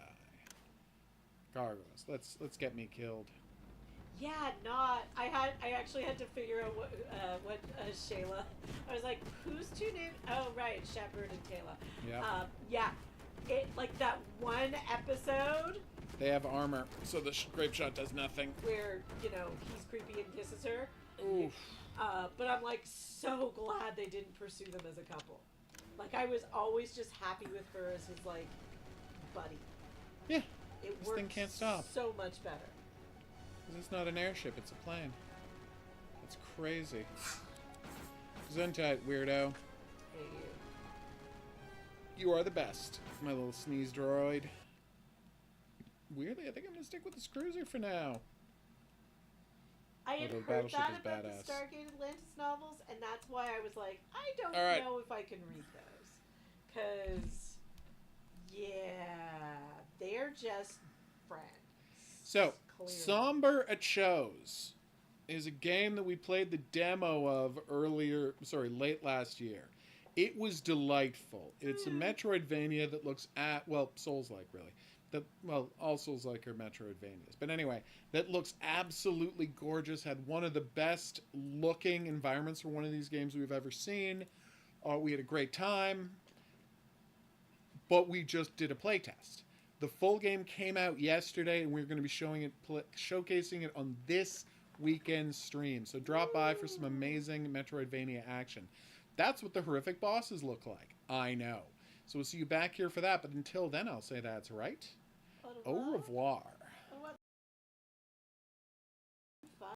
Gargoyles. Let's get me killed. Yeah, not. I actually had to figure out what Shayla. I was like, who's two names? Oh, right, Shepard and Kayla. Yeah. Yeah. It like that one episode. They have armor, so the grape shot does nothing. Where he's creepy and kisses her. Oof. But I'm like so glad they didn't pursue them as a couple. Like I was always just happy with her as his like buddy. Yeah. It This worked thing can't stop. so much better. It's not an airship, it's a plane. It's crazy. Zuntite, weirdo. Hey, You are the best, my little sneeze droid. Weirdly, I think I'm gonna stick with this cruiser for now. I had Although heard Battleship that is about badass. the Stargate Atlantis novels, and that's why I was like, I don't All right. know if I can read those. Because, yeah, they're just friends. So, Clearly. Somber Achos is a game that we played the demo of late last year. It was delightful. It's a Metroidvania that looks Souls-like, really. That, well, all Souls-like are Metroidvanias. But anyway, that looks absolutely gorgeous. Had one of the best looking environments for one of these games we've ever seen. We had a great time. But we just did a playtest. The full game came out yesterday, and we're going to be showcasing it on this weekend stream. So drop by for some amazing Metroidvania action. That's what the horrific bosses look like. I know. So we'll see you back here for that. But until then, I'll say that's right. Au revoir.